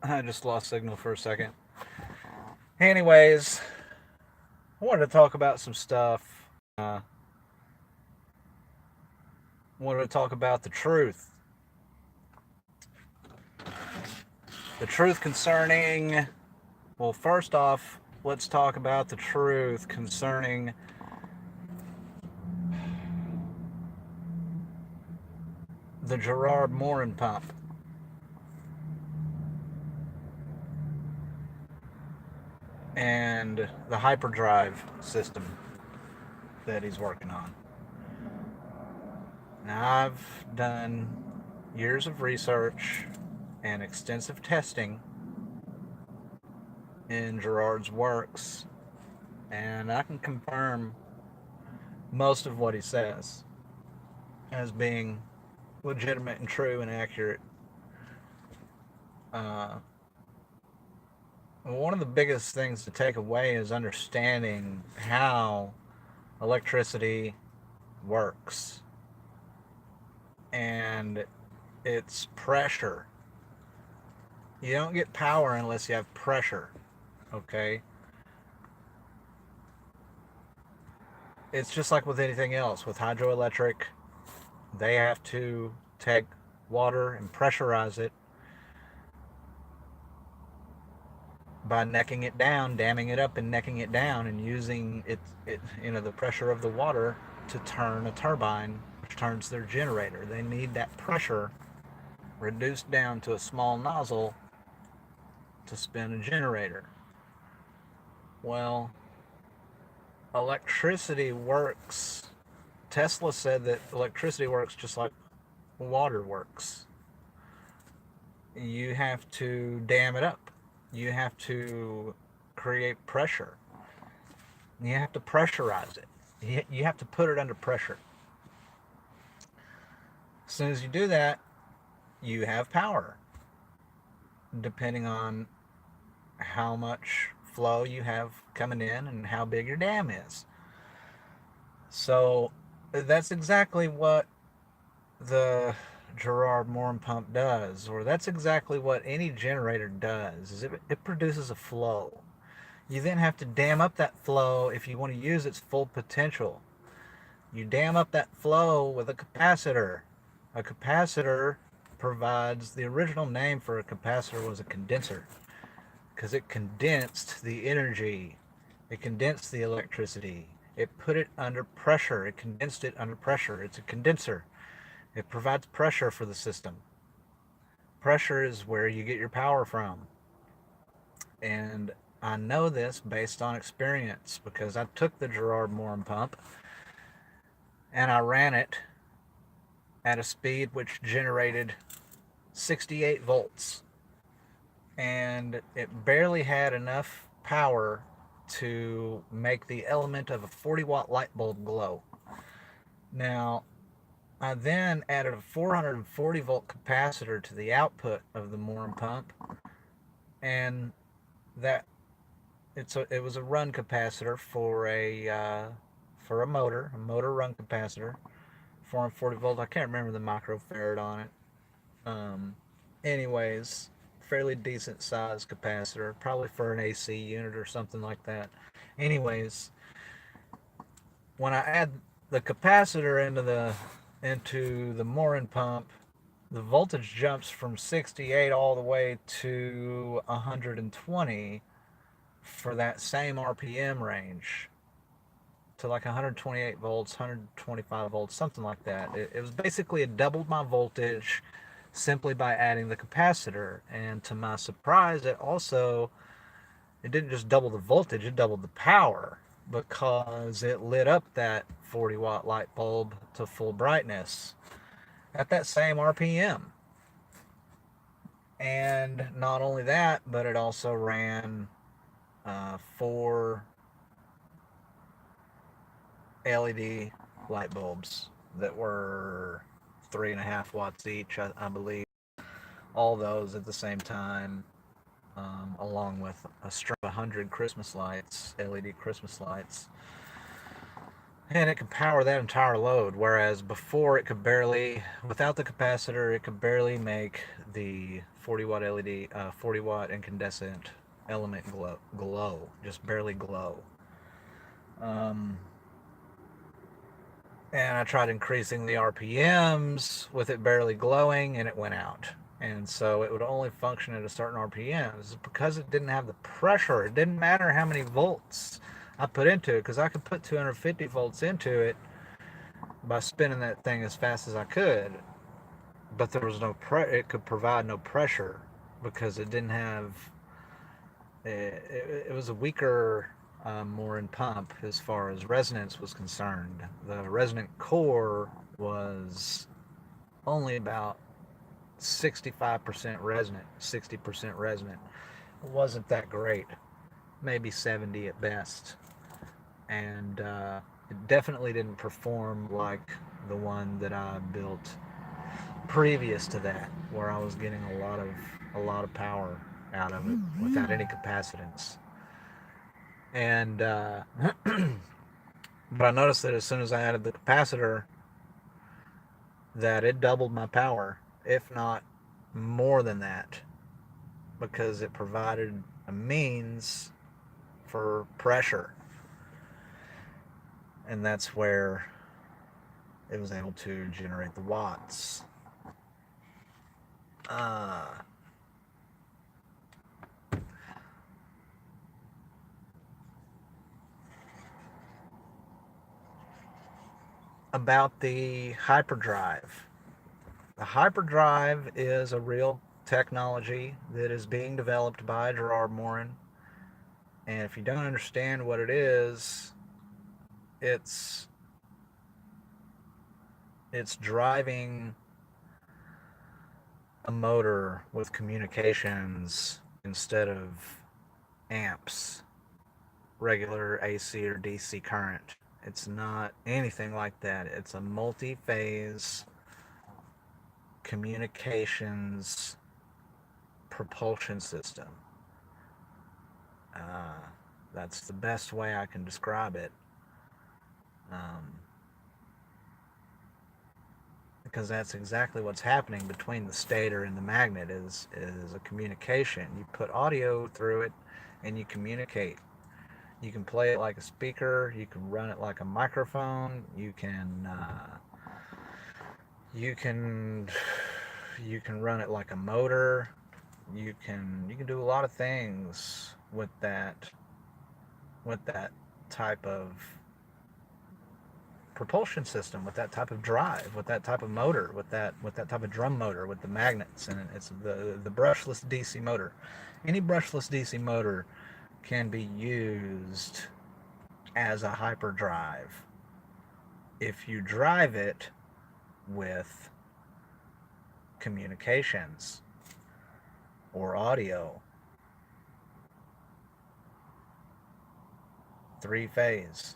I just lost signal for a second. Anyways, I wanted to talk about some stuff. Wanted to talk about the truth. The truth concerning. Well, first off, let's talk about the truth concerning the Gerard Morin Pump and the hyperdrive system that he's working on. Now, I've done years of research and extensive testing in Gerard's works, and I can confirm most of what he says as being legitimate and true and accurate. Uh, One of the biggest things to take away is understanding how electricity works and its pressure. You don't get power unless you have pressure, okay? It's just like with anything else. With hydroelectric, they have to take water and pressurize it by necking it down, damming it up and necking it down, and using the pressure of the water to turn a turbine, which turns their generator. They need that pressure reduced down to a small nozzle to spin a generator. Well, electricity works. Tesla said that electricity works just like water works. You have to dam it up. You have to create pressure. You have to pressurize it. You have to put it under pressure. As soon as you do that, you have power, depending on how much flow you have coming in and how big your dam is. So that's exactly what the Gerard Morin Pump does, or that's exactly what any generator does, is it produces a flow. You then have to dam up that flow if you want to use its full potential. You dam up that flow with a capacitor. A capacitor provides, the original name for a capacitor was a condenser, because it condensed the energy, it condensed the electricity, it put it under pressure, it condensed it under pressure. It's a condenser. It provides pressure for the system. Pressure is where you get your power from. And I know this based on experience because I took the Gerard Morin pump and I ran it at a speed which generated 68 volts. And it barely had enough power to make the element of a 40-watt light bulb glow. Now, I then added a 440 volt capacitor to the output of the Morin pump, and that it was a run capacitor for a motor run capacitor, 440 volt. I can't remember the microfarad on it. Um, Anyways, fairly decent size capacitor, probably for an AC unit or something like that. Anyways, when I add the capacitor into the Morin pump, the voltage jumps from 68 all the way to 120 for that same RPM range, to like 128 volts, 125 volts, something like that. It was basically, it doubled my voltage simply by adding the capacitor. And to my surprise, it didn't just double the voltage, it doubled the power, because it lit up that 40-watt light bulb to full brightness at that same RPM. And not only that, but it also ran four LED light bulbs that were 3.5 watts each, I believe. All those at the same time, along with a string of 100 Christmas lights, LED Christmas lights. and it can power that entire load. Whereas before, it could barely, without the capacitor, it could barely make the 40 watt LED, 40 watt incandescent element glow, just barely glow. Um, and I tried increasing the RPMs with it barely glowing, and it went out. And so it would only function at a certain RPMs because it didn't have the pressure. It didn't matter how many volts I put into it, because I could put 250 volts into it by spinning that thing as fast as I could, but there was no it could provide no pressure because it didn't have it was a weaker Morin pump as far as resonance was concerned. The resonant core was only about 65% resonant, 60% resonant. It wasn't that great, maybe 70 at best, and it definitely didn't perform like the one that I built previous to that, where I was getting a lot of power out of it without any capacitance. And but I noticed that as soon as I added the capacitor, that it doubled my power, if not more than that, because it provided a means for pressure, and that's where it was able to generate the watts. Uh, about the hyperdrive. The hyperdrive is a real technology that is being developed by Gerard Morin. And if you don't understand what it is, it's it's driving a motor with communications instead of amps, regular AC or DC current. It's not anything like that. It's a multi-phase communications propulsion system. Uh, that's the best way I can describe it. Um, because that's exactly what's happening between the stator and the magnet is a communication. You put audio through it and you communicate. You can play it like a speaker, you can run it like a microphone, you can you can run it like a motor. You can do a lot of things with that type of propulsion system, with that type of drive, with that type of motor, with that type of drum motor, with the magnets, and it's the brushless DC motor. Any brushless DC motor can be used as a hyperdrive if you drive it with communications or audio, three phase.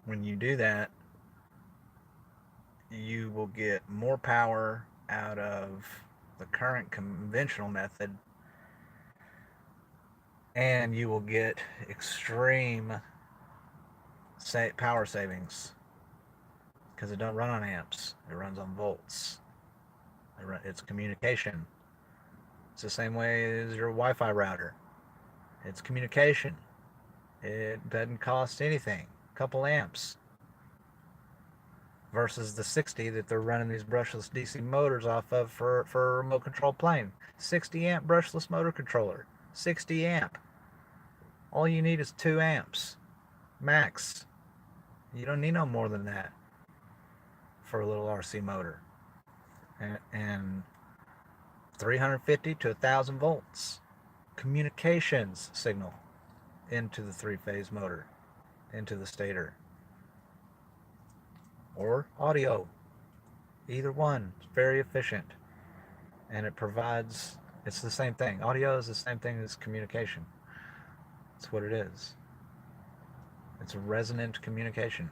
When you do that, you will get more power out of the current conventional method, and you will get extreme power savings because it don't run on amps, it runs on volts. It's communication. It's the same way as your Wi-Fi router. It's communication. It doesn't cost anything, a couple amps, versus the 60 that they're running these brushless DC motors off of for a remote control plane. 60 amp brushless motor controller. 60 amp. All you need is 2 amps max. You don't need no more than that for a little RC motor. And 350 to 1,000 volts communications signal into the three-phase motor, into the stator, or audio. Either one is very efficient, and it's the same thing. Audio is the same thing as communication. It's what it is. It's a resonant communication.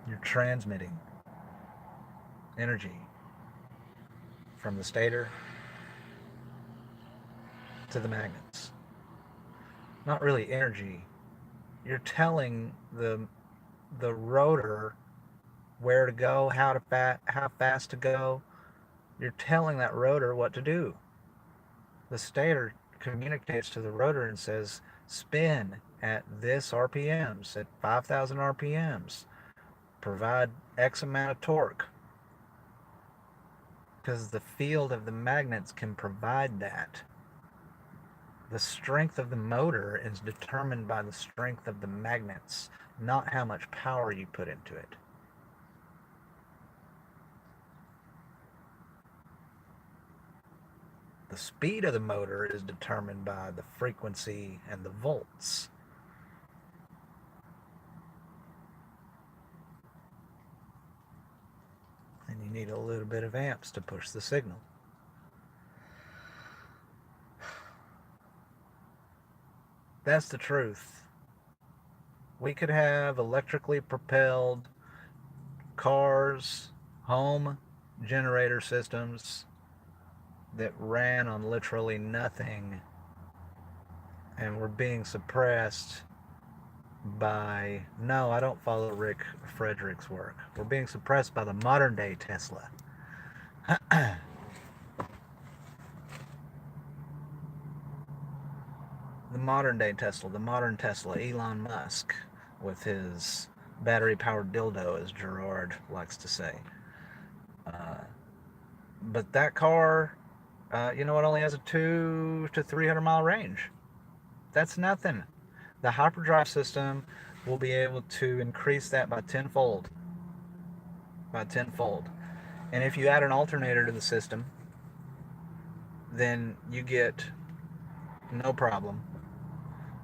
You're transmitting energy from the stator to the magnets. Not really energy, You're telling the rotor where to go, how fast to go. You're telling that rotor what to do. The stator communicates to the rotor and says, spin at this RPMs, at 5,000 RPMs, provide X amount of torque, because the field of the magnets can provide that. The strength of the motor is determined by the strength of the magnets, not how much power you put into it. The speed of the motor is determined by the frequency and the volts. And you need a little bit of amps to push the signal. That's the truth. We could have electrically propelled cars, home generator systems that ran on literally nothing and were being suppressed by, no, I don't follow Rick Frederick's work. We're being suppressed by the modern day Tesla. The modern day Tesla, the modern Tesla, Elon Musk, with his battery powered dildo, as Gerard likes to say. Uh, but that car, it only has a 2 to 300 mile range. That's nothing. The hyperdrive system will be able to increase that by tenfold. By tenfold. And if you add an alternator to the system, then you get no problem.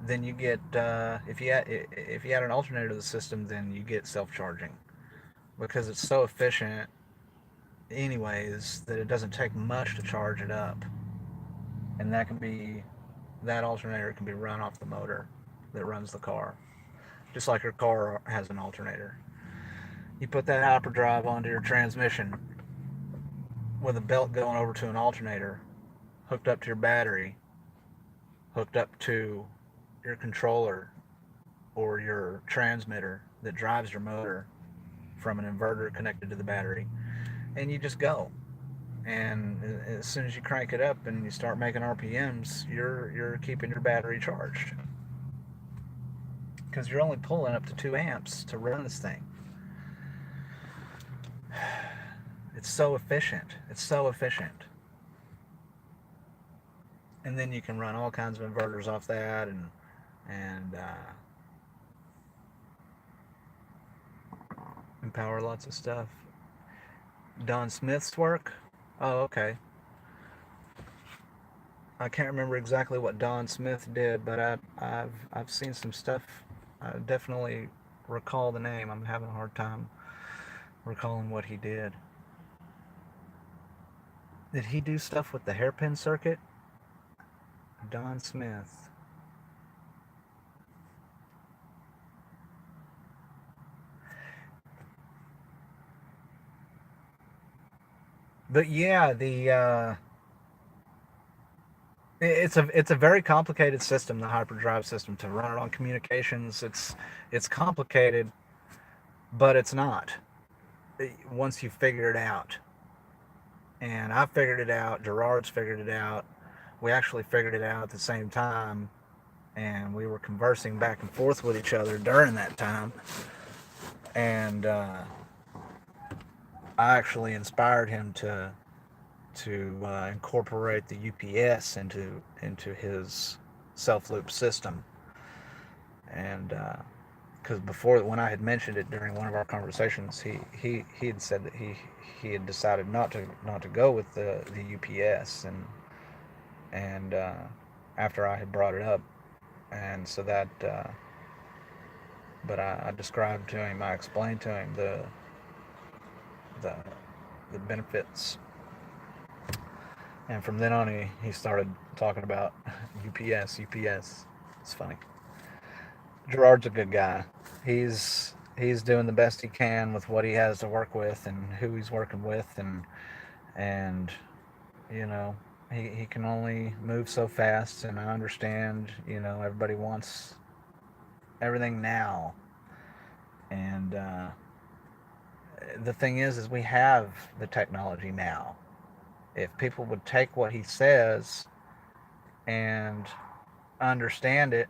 Then you get if you add an alternator to the system, then you get self-charging, because it's so efficient anyways that it doesn't take much to charge it up. And that alternator can be run off the motor that runs the car, just like your car has an alternator. You put that hyperdrive onto your transmission with a belt going over to an alternator, hooked up to your battery, hooked up to your controller or your transmitter that drives your motor from an inverter connected to the battery, and you just go. And as soon as you crank it up and you start making RPMs, you're keeping your battery charged, because you're only pulling up to 2 amps to run this thing. It's so efficient. It's so efficient. And then you can run all kinds of inverters off that, and power lots of stuff. Don Smith's work. Oh, okay. I can't remember exactly what Don Smith did, but I've seen some stuff. I definitely recall the name. I'm having a hard time recalling what he did. Did he do stuff with the hairpin circuit? Don Smith. But yeah, the it's a very complicated system, the hyperdrive system, to run it on communications. It's complicated, but it's not, once you figure it out. And I figured it out. Gerard's figured it out. We actually figured it out at the same time, and we were conversing back and forth with each other during that time. And I actually inspired him to incorporate the UPS into his self loop system. And because before, when I had mentioned it during one of our conversations, he had said that he had decided not to go with the UPS, and after I had brought it up, and so that but I described to him, I explained to him the the benefits. And from then on, he started talking about UPS. It's funny. Gerard's a good guy. He's doing the best he can with what he has to work with and who he's working with, and you know, he can only move so fast. And I understand, everybody wants everything now. And the thing is we have the technology now. If people would take what he says and understand it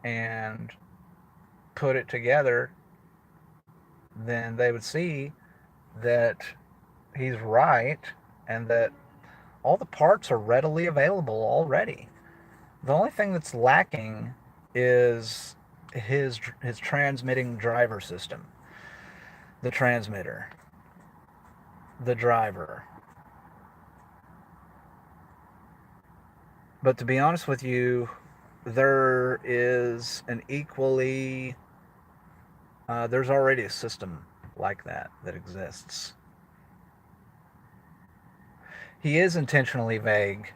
and put it together, then they would see that he's right and that all the parts are readily available already. The only thing that's lacking is his transmitting driver system, the transmitter, the driver. But to be honest with you, there is an equally there's already a system like that exists. He is intentionally vague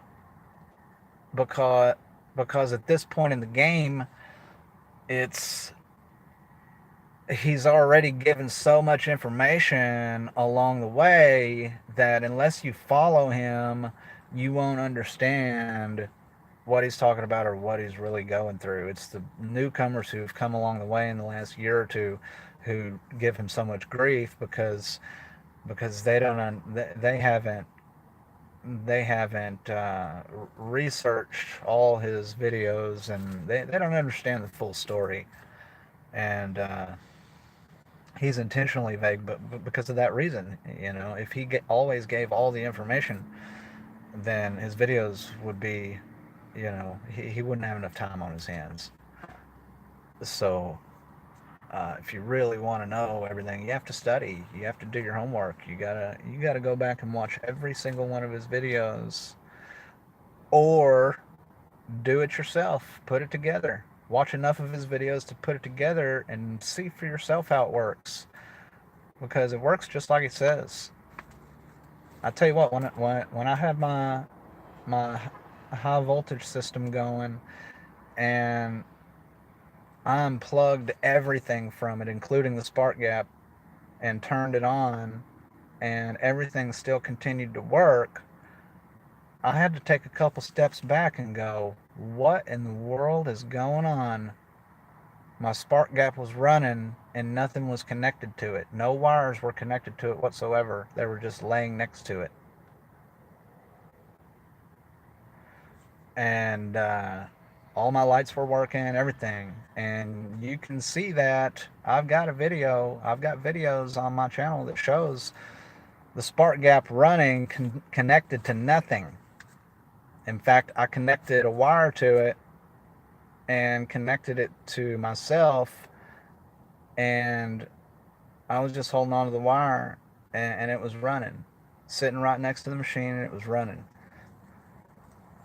because because at this point in the game, it's he's already given so much information along the way that unless you follow him, you won't understand what he's talking about or what he's really going through. It's the newcomers who've come along the way in the last year or two who give him so much grief because they don't they haven't researched all his videos and they don't understand the full story. And he's intentionally vague, but because of that reason, if he always gave all the information, then his videos would be, he wouldn't have enough time on his hands. So if you really want to know everything, you have to study. You have to do your homework. You gotta go back and watch every single one of his videos, or do it yourself. Put it together. Watch enough of his videos to put it together and see for yourself how it works, because it works just like it says. I tell you what, when I had my high voltage system going and I unplugged everything from it, including the spark gap, and turned it on, and everything still continued to work, I had to take a couple steps back and go, what in the world is going on? My spark gap was running and nothing was connected to it. No wires were connected to it whatsoever. They were just laying next to it. And all my lights were working, everything. And you can see that I've got videos on my channel that shows the spark gap running connected to nothing. In fact, I connected a wire to it and connected it to myself, and I was just holding on to the wire, and it was running, sitting right next to the machine, and it was running.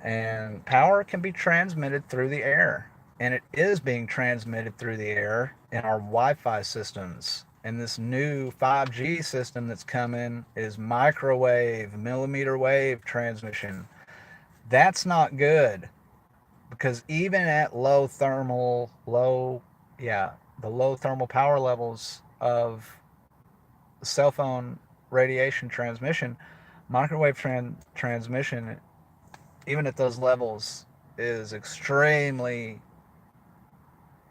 And power can be transmitted through the air, and it is being transmitted through the air in our Wi-Fi systems. And this new 5G system that's coming is microwave, millimeter wave transmission. That's not good, because even at yeah, the low thermal power levels of cell phone radiation transmission, microwave transmission, even at those levels, is extremely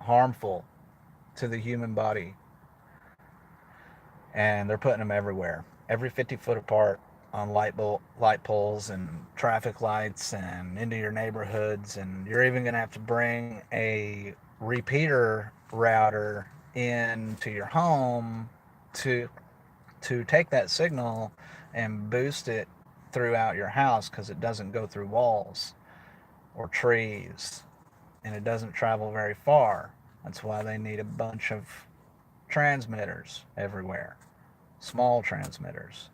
harmful to the human body. And they're putting them everywhere, every 50 foot apart, on light poles and traffic lights and into your neighborhoods. And you're even going to have to bring a repeater router into your home to take that signal and boost it throughout your house, because it doesn't go through walls or trees and it doesn't travel very far. That's why they need a bunch of transmitters everywhere, small transmitters.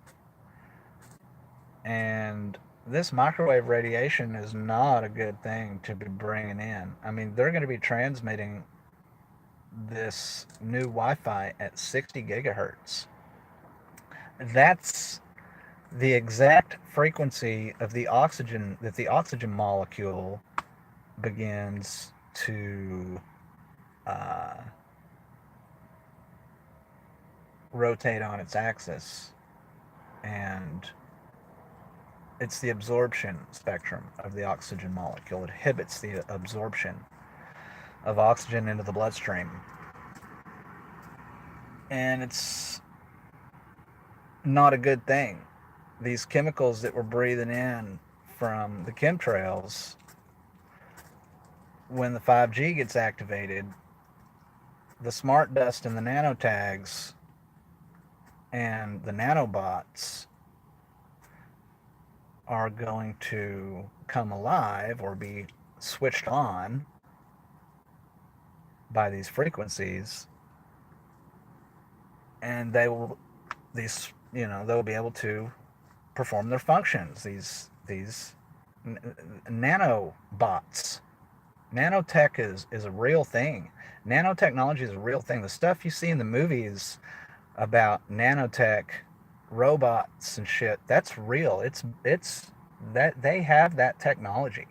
And this microwave radiation is not a good thing to be bringing in. I mean, they're going to be transmitting this new Wi-Fi at 60 gigahertz. That's the exact frequency of the oxygen that the oxygen molecule begins to uh, rotate on its axis. And it's the absorption spectrum of the oxygen molecule. It inhibits the absorption. of oxygen into the bloodstream. And it's not a good thing. These chemicals that we're breathing in from the chemtrails, when the 5G gets activated, the smart dust and the nanotags and the nanobots are going to come alive or be switched on by these frequencies, and they'll be able to perform their functions. These nanobots. Nanotech is a real thing. Nanotechnology is a real thing. The stuff you see in the movies about nanotech robots and shit, that's real. It's that they have that technology.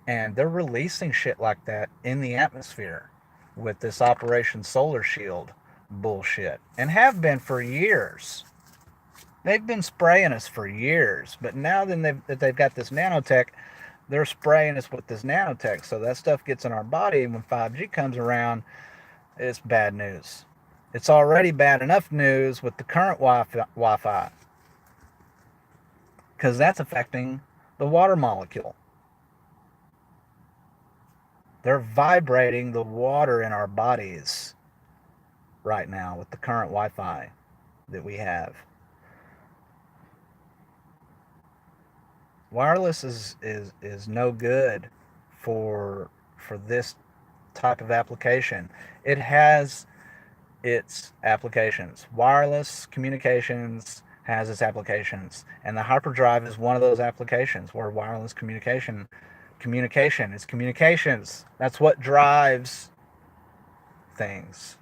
And they're releasing shit like that in the atmosphere with this Operation Solar Shield bullshit, and have been for years. They've been spraying us for years, but now that they've got this nanotech, they're spraying us with this nanotech. So that stuff gets in our body, and when 5G comes around, it's bad news. It's already bad enough news with the current Wi-Fi, because that's affecting the water molecule. They're vibrating the water in our bodies right now with the current Wi-Fi that we have. Wireless is no good for this type of application. It has its applications. Wireless communications has its applications, and the hyperdrive is one of those applications where wireless communication is communications. That's what drives things.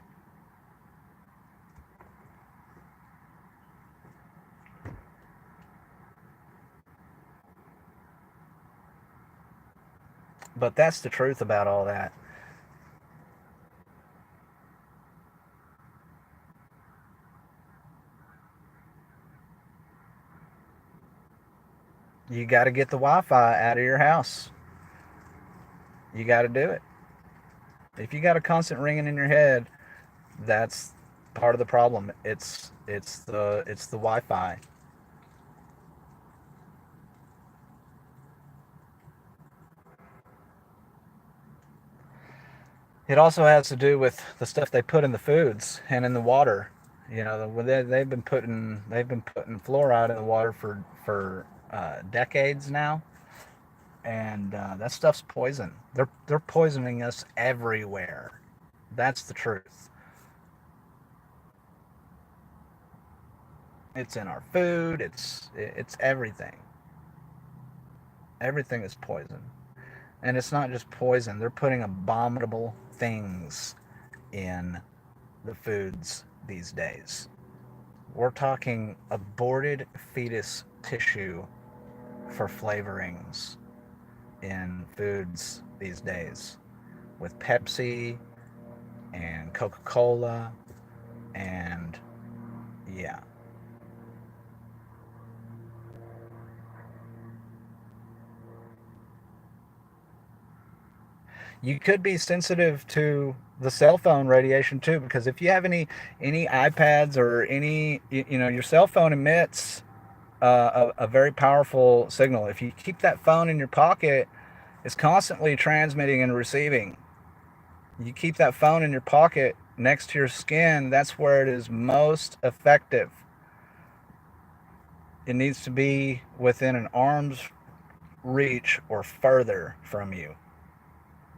But that's the truth about all that. You got to get the Wi-Fi out of your house. You got to do it. If you got a constant ringing in your head, that's part of the problem. It's the Wi-Fi. It also has to do with the stuff they put in the foods and in the water. They've been putting fluoride in the water for decades now, and that stuff's poison. They're poisoning us everywhere. That's the truth. It's in our food. It's everything. Everything is poison, and it's not just poison. They're putting abominable things in the foods these days. We're talking aborted fetus tissue for flavorings in foods these days, with Pepsi and Coca Cola, and yeah. You could be sensitive to the cell phone radiation too, because if you have any iPads or your cell phone emits a very powerful signal. If you keep that phone in your pocket, it's constantly transmitting and receiving. You keep that phone in your pocket next to your skin, that's where it is most effective. It needs to be within an arm's reach or further from you,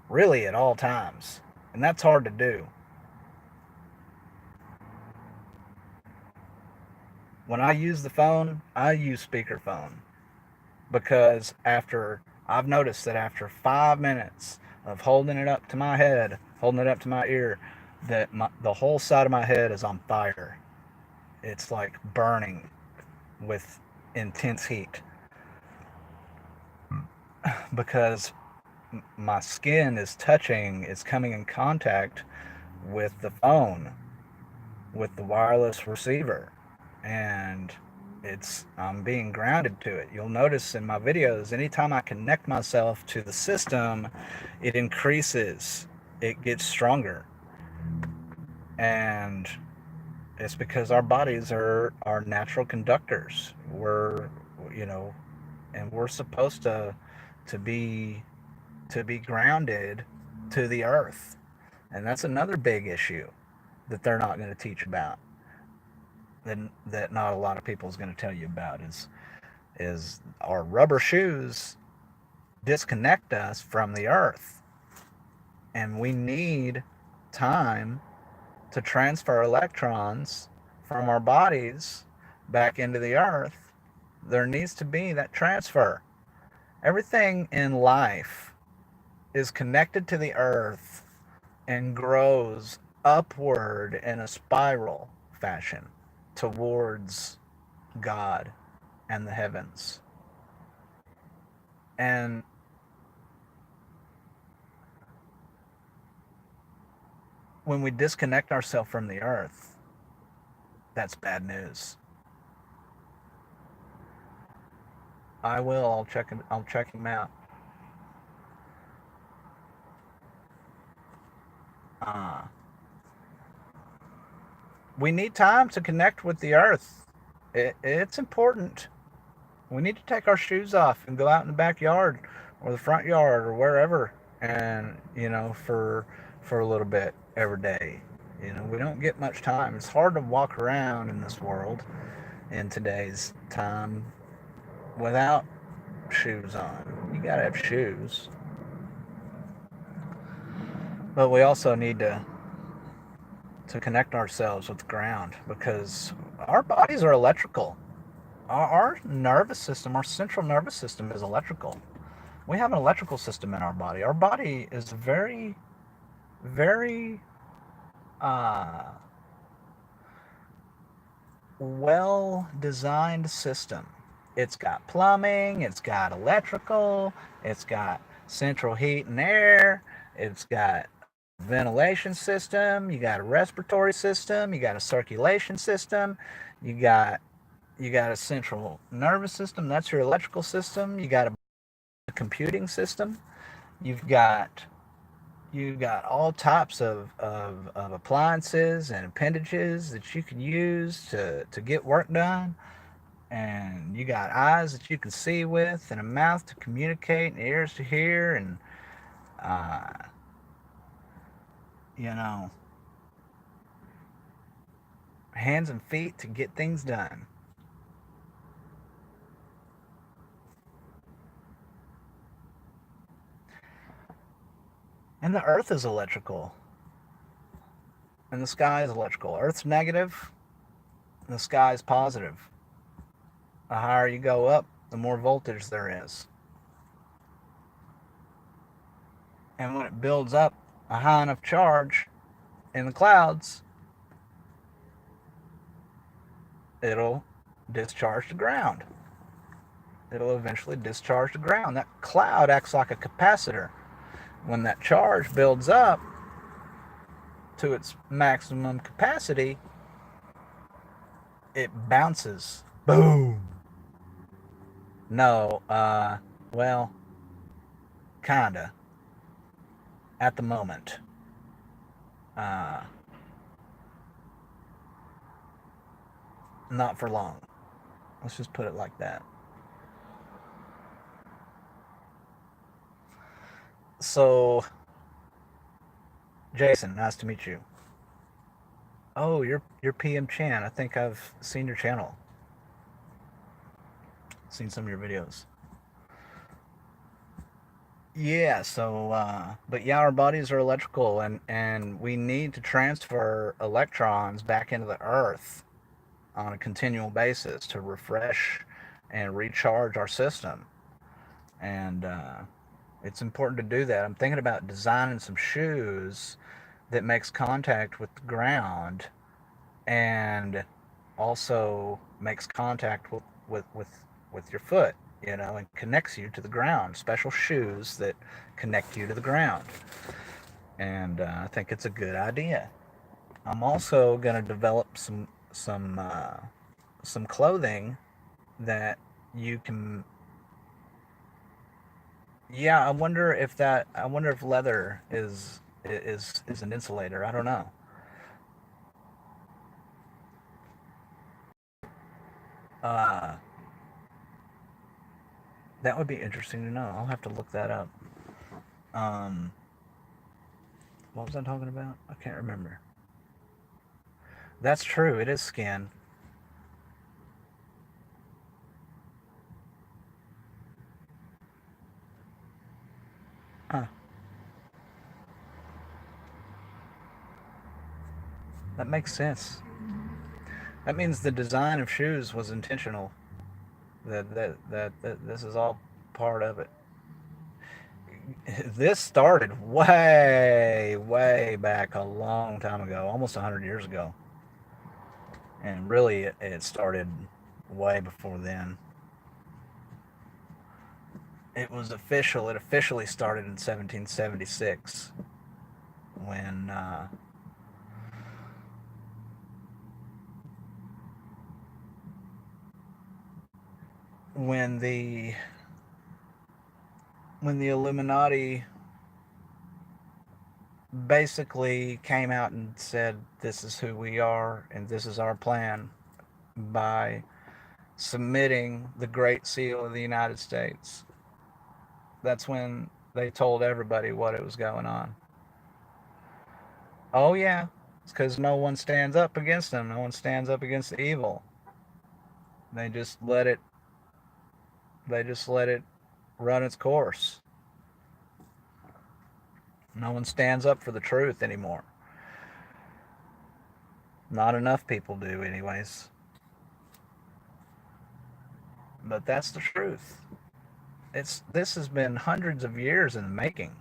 really at all times. And that's hard to do. When I use the phone, I use speakerphone, because after I've noticed that after 5 minutes of holding it up to my head, holding it up to my ear, that the whole side of my head is on fire. It's like burning with intense heat, because my skin is touching, it's coming in contact with the phone, with the wireless receiver, and I'm being grounded to it. You'll notice in my videos, anytime I connect myself to the system, it increases. it gets stronger. And it's because our bodies are natural conductors. You know, and we're supposed to be to be grounded to the earth. And that's another big issue that they're not going to teach about. That not a lot of people is going to tell you about is our rubber shoes disconnect us from the earth, and we need time to transfer electrons from our bodies back into the earth. There needs to be that transfer. Everything in life is connected to the earth and grows upward in a spiral fashion towards God and the heavens. And when we disconnect ourselves from the earth, that's bad news. I will. I'll check him. I'll check him out. Uh, we need time to connect with the earth. It's important. We need to take our shoes off and go out in the backyard or the front yard or wherever, and for a little bit every day. We don't get much time. It's hard to walk around in this world in today's time without shoes on. You gotta have shoes, but we also need to connect ourselves with the ground because our bodies are electrical. Our nervous system, our central nervous system, is electrical. We have an electrical system in our body. Our body is very, very uh, well designed system. It's got plumbing, it's got electrical, it's got central heat and air, it's got a ventilation system, you got a respiratory system, you got a circulation system, you got you got a central nervous system, that's your electrical system, you got a computing system, you've got all types of appliances and appendages that you can use to get work done, and you got eyes that you can see with, and a mouth to communicate, and ears to hear, and uh, you know, hands and feet to get things done. And the earth is electrical, and the sky is electrical. Earth's negative, and the sky is positive. The higher you go up, the more voltage there is. And when it builds up a high enough charge in the clouds, it'll discharge to ground. It'll eventually discharge to ground. That cloud acts like a capacitor. When that charge builds up to its maximum capacity, it bounces. Boom. No, well, kinda. At the moment. Uh, Not for long. Let's just put it like that. So, Jason, nice to meet you. Oh, you're PM Chan. I think I've seen your channel. Seen some of your videos. Yeah, so but yeah, our bodies are electrical, and we need to transfer electrons back into the earth on a continual basis to refresh and recharge our system. And it's important to do that. I'm thinking about designing some shoes that makes contact with the ground and also makes contact with your foot, and connects you to the ground. Special shoes that connect you to the ground. And I think it's a good idea. I'm also going to develop some clothing that you can. Yeah, I wonder if leather is is an insulator. I don't know. Uh, that would be interesting to know. I'll have to look that up. Um, what was I talking about? I can't remember. That's true. It is skin. Huh. That makes sense. That means the design of shoes was intentional. That this is all part of it. This started way back a long time ago, almost 100 years ago, and really it started way before then. It was official. It officially started in 1776 when when the when the Illuminati basically came out and said, "This is who we are and this is our plan," by submitting the Great Seal of the United States. That's when they told everybody what it was going on. Oh yeah, it's because no one stands up against them. No one stands up against the evil. They just let it. They just let it run its course. No one stands up for the truth anymore. Not enough people do, anyways. But that's the truth. This has been hundreds of years in the making.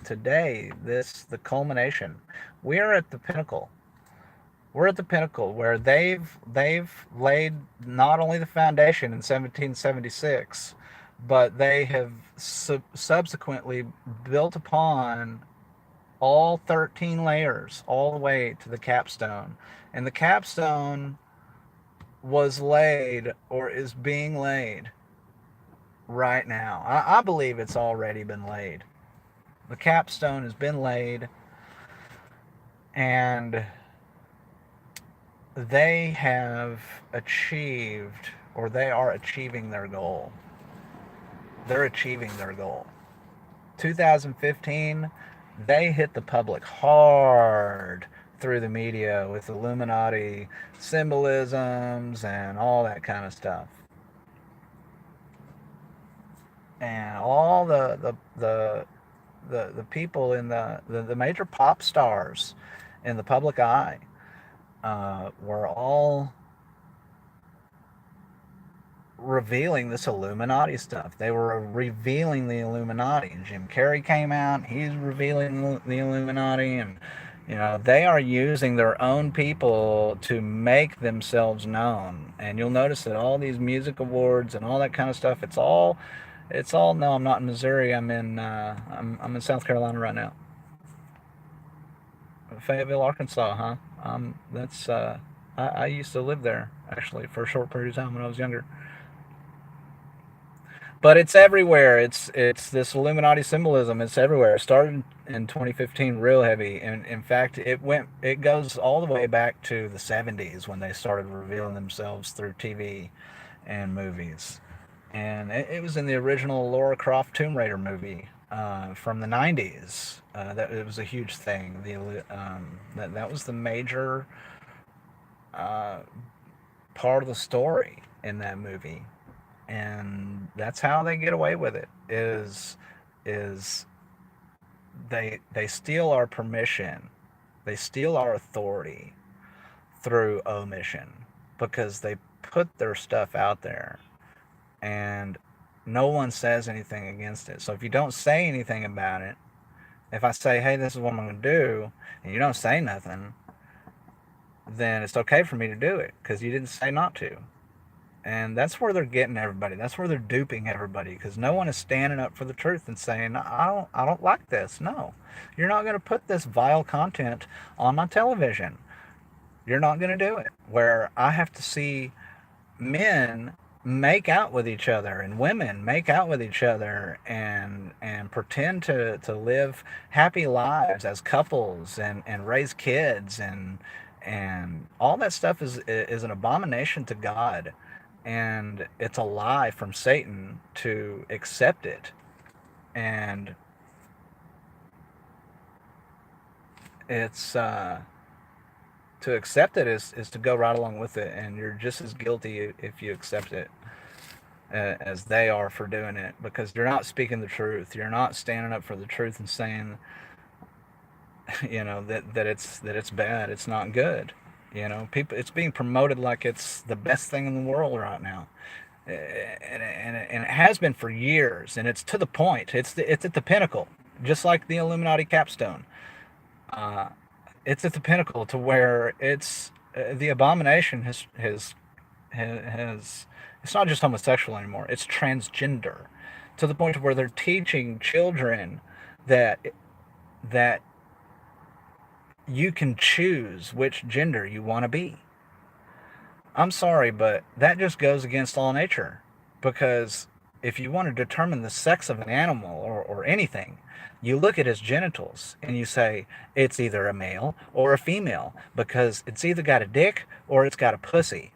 Today, the culmination. We are at the pinnacle. We're at the pinnacle where they've laid not only the foundation in 1776, but they have subsequently built upon all 13 layers all the way to the capstone. And the capstone was laid or is being laid right now. I believe it's already been laid. The capstone has been laid, and they have achieved, or they are achieving their goal. They're achieving their goal. 2015, they hit the public hard through the media with Illuminati symbolisms and all that kind of stuff. And all the people in the major pop stars in the public eye were all revealing this Illuminati stuff. They were revealing the Illuminati. And Jim Carrey came out, he's revealing the Illuminati, and they are using their own people to make themselves known. And you'll notice that all these music awards and all that kind of stuff, it's all no, I'm not in Missouri. I'm in South Carolina right now. Fayetteville, Arkansas, huh? That's I used to live there actually for a short period of time when I was younger. But it's everywhere. It's this Illuminati symbolism. It's everywhere. It started in 2015 real heavy, and in fact, it goes all the way back to the 70s when they started revealing themselves through TV and movies. And it was in the original Laura Croft Tomb Raider movie from the 90s. That it was a huge thing. That was the major uh, part of the story in that movie, and that's how they get away with it. Is they steal our permission, they steal our authority through omission because they put their stuff out there and no one says anything against it. So if you don't say anything about it, if I say, hey, this is what I'm going to do, and you don't say nothing, then it's okay for me to do it because you didn't say not to. And that's where they're getting everybody. That's where they're duping everybody because no one is standing up for the truth and saying, I don't like this. No, you're not going to put this vile content on my television. You're not going to do it. Where I have to see men make out with each other, and women make out with each other, and pretend to live happy lives as couples, and raise kids, and all that stuff is an abomination to God, and it's a lie from Satan to accept it. And it's to accept it is to go right along with it, and you're just as guilty if you accept it as they are for doing it, because you're not speaking the truth. You're not standing up for the truth and saying, that it's bad. It's not good. People, it's being promoted like it's the best thing in the world right now, and it has been for years. And it's to the point. It's at the pinnacle, just like the Illuminati capstone. Uh, it's at the pinnacle to where it's the abomination has it's not just homosexual anymore. It's transgender, to the point where they're teaching children that that you can choose which gender you want to be. I'm sorry, but that just goes against all nature. Because if you want to determine the sex of an animal, or anything, you look at his genitals and you say it's either a male or a female, because it's either got a dick or it's got a pussy.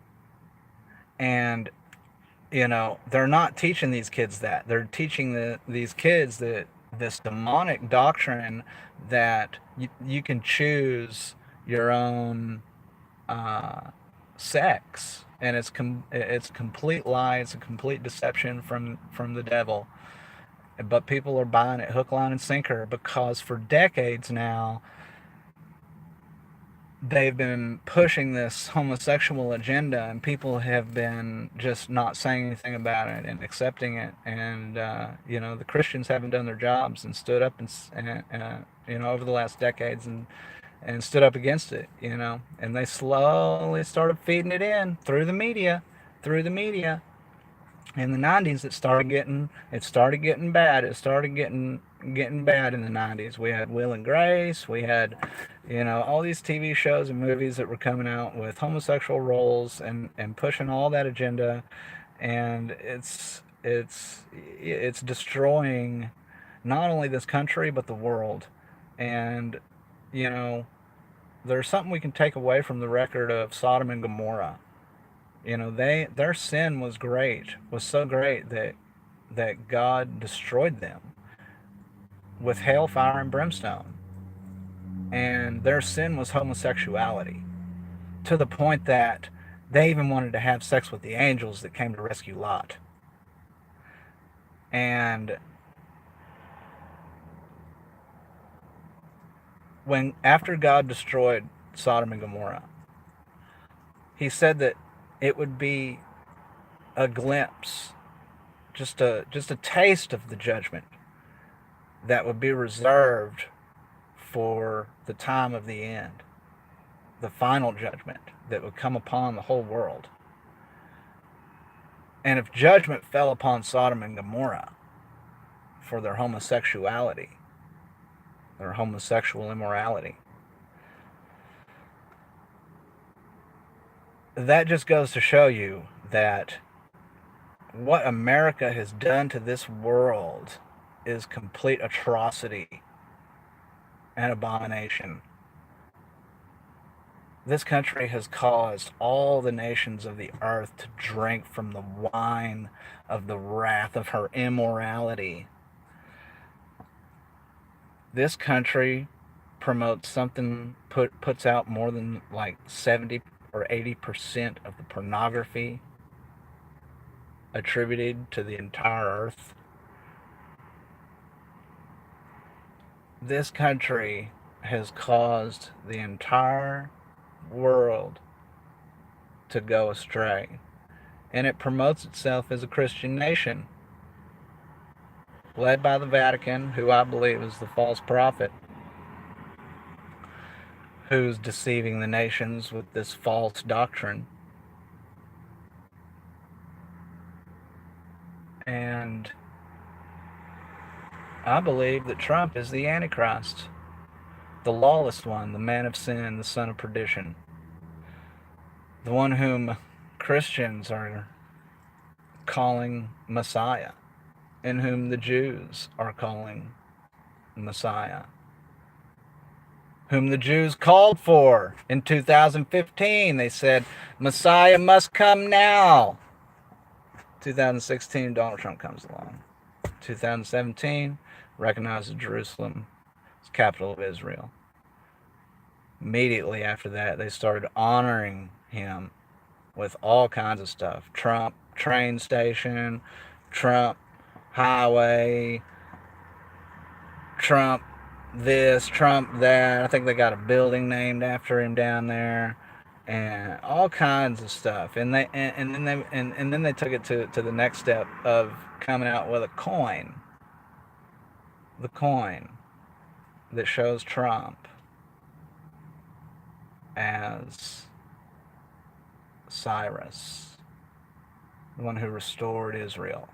And they're not teaching these kids that. They're teaching these kids that this demonic doctrine that you can choose your own uh, sex, and it's a complete lie. It's a complete deception from the devil. But people are buying it hook, line, and sinker, because for decades now they've been pushing this homosexual agenda, and people have been just not saying anything about it and accepting it. And the Christians haven't done their jobs and stood up and over the last decades, and stood up against it. And they slowly started feeding it in through the media. In the 90s, it started getting bad. It started getting bad in the 90s. We had Will and Grace. We had all these TV shows and movies that were coming out with homosexual roles, and pushing all that agenda. And it's destroying not only this country but the world. And you know there's something we can take away from the record of Sodom and Gomorrah. Their sin was so great that God destroyed them with hailfire and brimstone. And their sin was homosexuality, to the point that they even wanted to have sex with the angels that came to rescue Lot. And after God destroyed Sodom and Gomorrah, he said that it would be a glimpse, just a taste of the judgment that would be reserved for the time of the end, the final judgment that would come upon the whole world. And if judgment fell upon Sodom and Gomorrah for their homosexuality, their homosexual immorality, that just goes to show you that what America has done to this world is complete atrocity and abomination. This country has caused all the nations of the earth to drink from the wine of the wrath of her immorality. This country promotes something, puts out more than like 70 or 80% of the pornography attributed to the entire earth. This country has caused the entire world to go astray, and it promotes itself as a Christian nation, led by the Vatican, who I believe is the false prophet, who's deceiving the nations with this false doctrine. And I believe that Trump is the Antichrist, the lawless one, the man of sin, the son of perdition, the one whom Christians are calling Messiah, in whom the Jews are calling Messiah, whom the Jews called for in 2015. They said, Messiah must come now. 2016, Donald Trump comes along. 2017, recognizes Jerusalem as capital of Israel. Immediately after that, they started honoring him with all kinds of stuff. Trump train station, Trump highway, Trump this, Trump that. I think they got a building named after him down there, and all kinds of stuff. And then they took it to the next step of coming out with a coin. The coin that shows Trump as Cyrus, the one who restored Israel.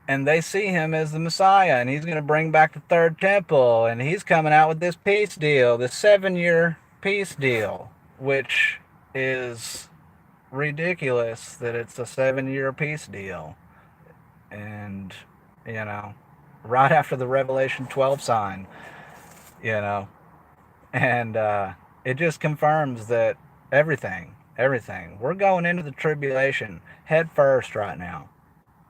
And they see him as the Messiah, and he's going to bring back the third temple, and he's coming out with this peace deal, this 7-year peace deal, which is ridiculous that it's a 7-year peace deal. And, right after the Revelation 12 sign, and it just confirms that everything, we're going into the tribulation head first right now.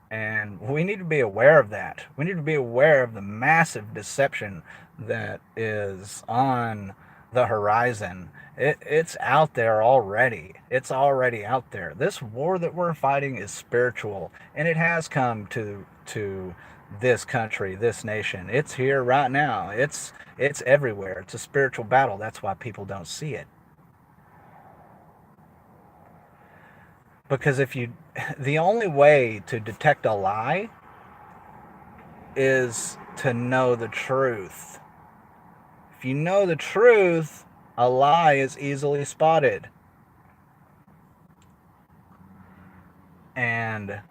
And we need to be aware of that. We need to be aware of the massive deception that is on the horizon. It's out there already. It's already out there. This war that we're fighting is spiritual, and it has come to this country, this nation. It's here right now. It's everywhere. It's a spiritual battle. That's why people don't see it. Because the only way to detect a lie is to know the truth. If you know the truth, a lie is easily spotted. And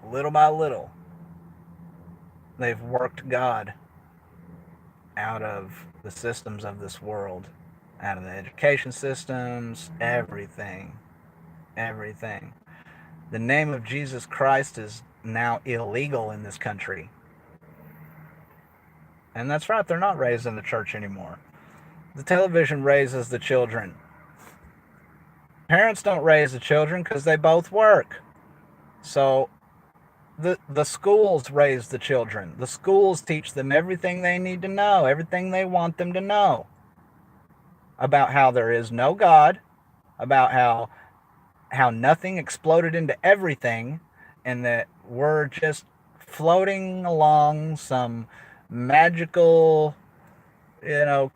little by little, they've worked God out of the systems of this world, out of the education systems, everything. The name of Jesus Christ is now illegal in this country. And that's right, they're not raised in the church anymore. The television raises the children. Parents don't raise the children because they both work. So the schools raise the children. The schools teach them everything they need to know, everything they want them to know about how there is no God, about how nothing exploded into everything, and that we're just floating along some magical,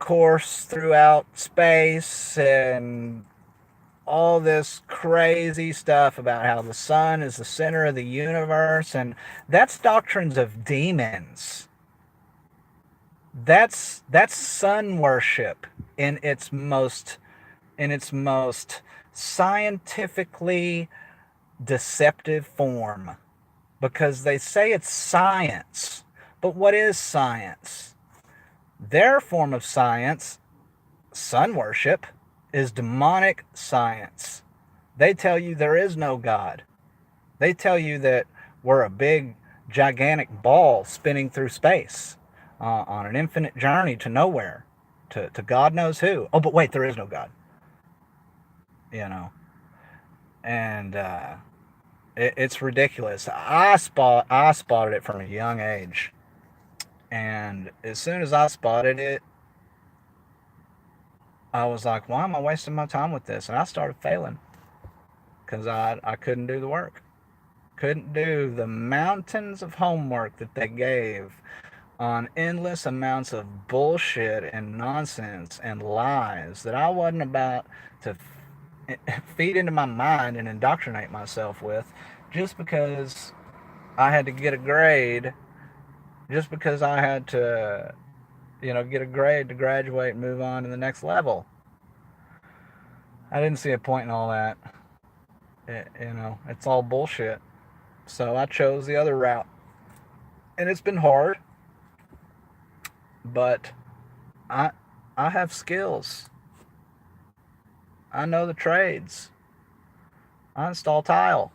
course throughout space, and all this crazy stuff about how the sun is the center of the universe. And that's doctrines of demons. That's sun worship in its most scientifically deceptive form, because they say it's science. But what is science? Their form of science, sun worship, is demonic science. They tell you there is no God. They tell you that we're a big, gigantic ball spinning through space on an infinite journey to nowhere, to God knows who. Oh, but wait, there is no God. And it's ridiculous. I spotted it from a young age. And as soon as I spotted it, I was like, why am I wasting my time with this? And I started failing because I couldn't do the work. Couldn't do the mountains of homework that they gave on endless amounts of bullshit and nonsense and lies that I wasn't about to feed into my mind and indoctrinate myself with, just because I had to get a grade, just because I had to get a grade to graduate and move on to the next level. I didn't see a point in all that. It's all bullshit. So I chose the other route. And it's been hard, but I have skills. I know the trades. I install tile.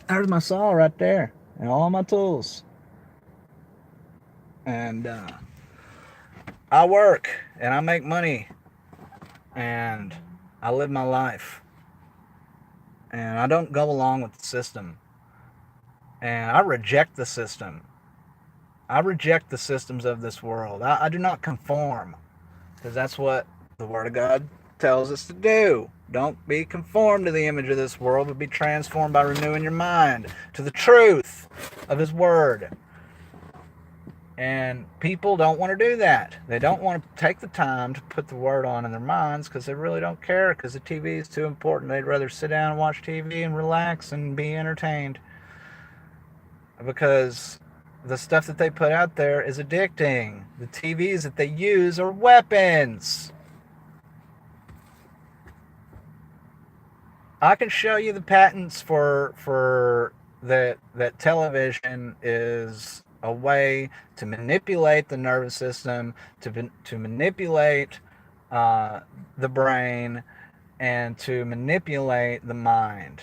There's my saw right there, and all my tools. And I work, and I make money, and I live my life. And I don't go along with the system. And I reject the system. I reject the systems of this world. I do not conform, because that's what the Word of God tells us to do. Don't be conformed to the image of this world, but be transformed by renewing your mind to the truth of His Word. And people don't want to do that. They don't want to take the time to put the Word on in their minds because they really don't care, because the TV is too important. They'd rather sit down and watch TV and relax and be entertained, because the stuff that they put out there is addicting. The TVs that they use are weapons. I can show you the patents for that television is a way to manipulate the nervous system, to manipulate the brain, and to manipulate the mind.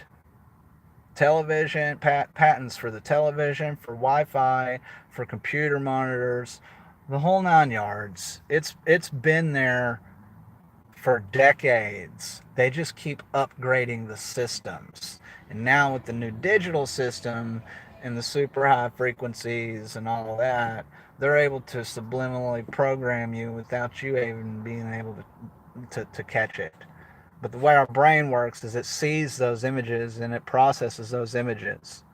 Television patents for the television, for Wi-Fi, for computer monitors, the whole 9 yards. It's been there for decades. They just keep upgrading the systems. And now with the new digital system and the super high frequencies and all that, they're able to subliminally program you without you even being able to catch it. But the way our brain works is it sees those images and it processes those images.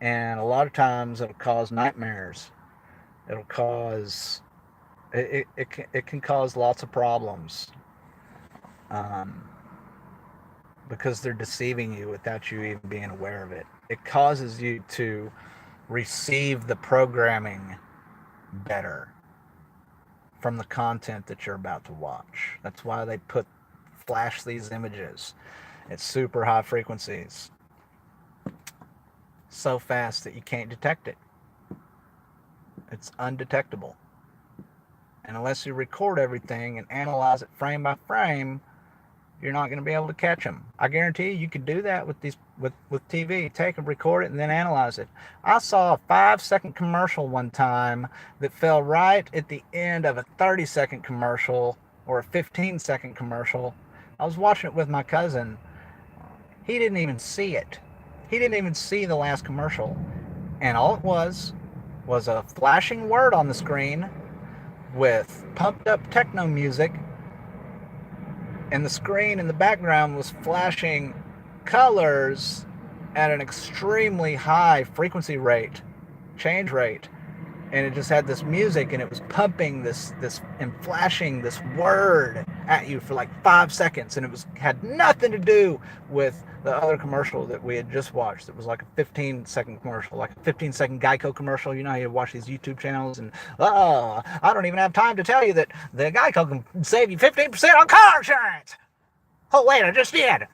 And a lot of times it'll cause nightmares. It'll cause, it can cause lots of problems. Um, because they're deceiving you without you even being aware of it. It causes you to receive the programming better from the content that you're about to watch. That's why they flash these images at super high frequencies so fast that you can't detect it. It's undetectable. And unless you record everything and analyze it frame by frame, you're not going to be able to catch them. I guarantee you could do that with TV. Take and record it and then analyze it. I saw a 5-second commercial one time that fell right at the end of a 30-second commercial or a 15-second commercial. I was watching it with my cousin. He didn't even see it. He didn't even see the last commercial. And all it was a flashing word on the screen with pumped up techno music, and the screen in the background was flashing colors at an extremely high frequency rate, change rate, and it just had this music, and it was pumping this and flashing this word at you for like 5 seconds, and it had nothing to do with the other commercial that we had just watched. It was like a 15-second commercial, like a 15-second Geico commercial. You know how you watch these YouTube channels, and I don't even have time to tell you that the Geico can save you 15% on car insurance. Oh wait, I just did.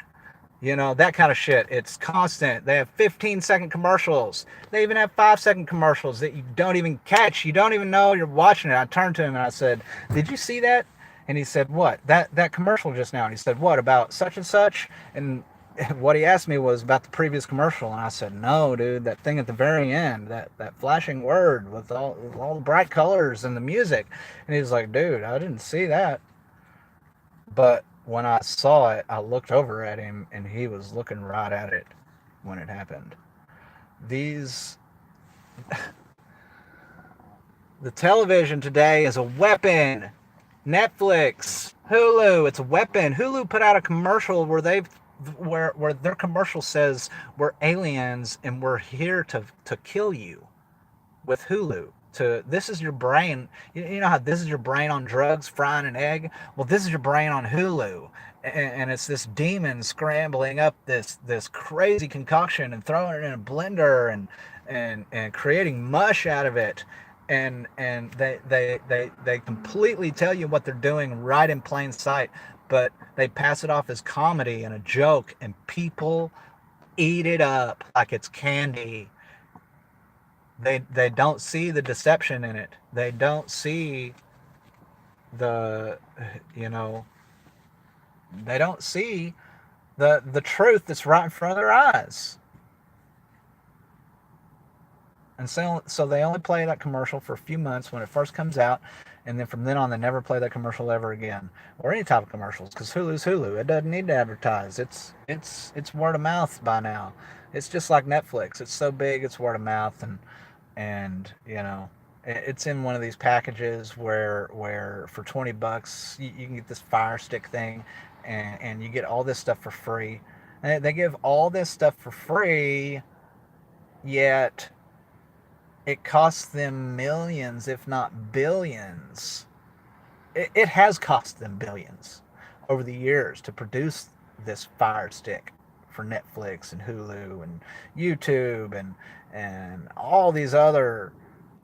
You know, that kind of shit. It's constant. They have 15-second commercials. They even have 5-second commercials that you don't even catch. You don't even know you're watching it. I turned to him and I said, "Did you see that?" And he said, "What? That commercial just now." And he said, "What, about such and such?" And what he asked me was about the previous commercial. And I said, "No, dude, that thing at the very end, that flashing word with all the bright colors and the music." And he was like, "Dude, I didn't see that." But when I saw it, I looked over at him, and he was looking right at it when it happened. The television today is a weapon. Netflix, Hulu, it's a weapon. Hulu put out a commercial where their commercial says we're aliens and we're here to kill you with Hulu. This is your brain. You know how this is your brain on drugs, frying an egg? Well, this is your brain on Hulu. And it's this demon scrambling up this crazy concoction and throwing it in a blender and creating mush out of it. And they completely tell you what they're doing right in plain sight, but they pass it off as comedy and a joke, and people eat it up like it's candy. They don't see the deception in it. They don't see the you know they don't see the truth that's right in front of their eyes. And so they only play that commercial for a few months when it first comes out, and then from then on they never play that commercial ever again, or any type of commercials, because Hulu's Hulu. It doesn't need to advertise. It's word of mouth by now. It's just like Netflix. It's so big, it's word of mouth, and it's in one of these packages where for $20 you can get this Fire Stick thing, and you get all this stuff for free. And they give all this stuff for free, yet it costs them millions, if not billions. It has cost them billions over the years to produce this Fire Stick for Netflix and Hulu and YouTube and all these other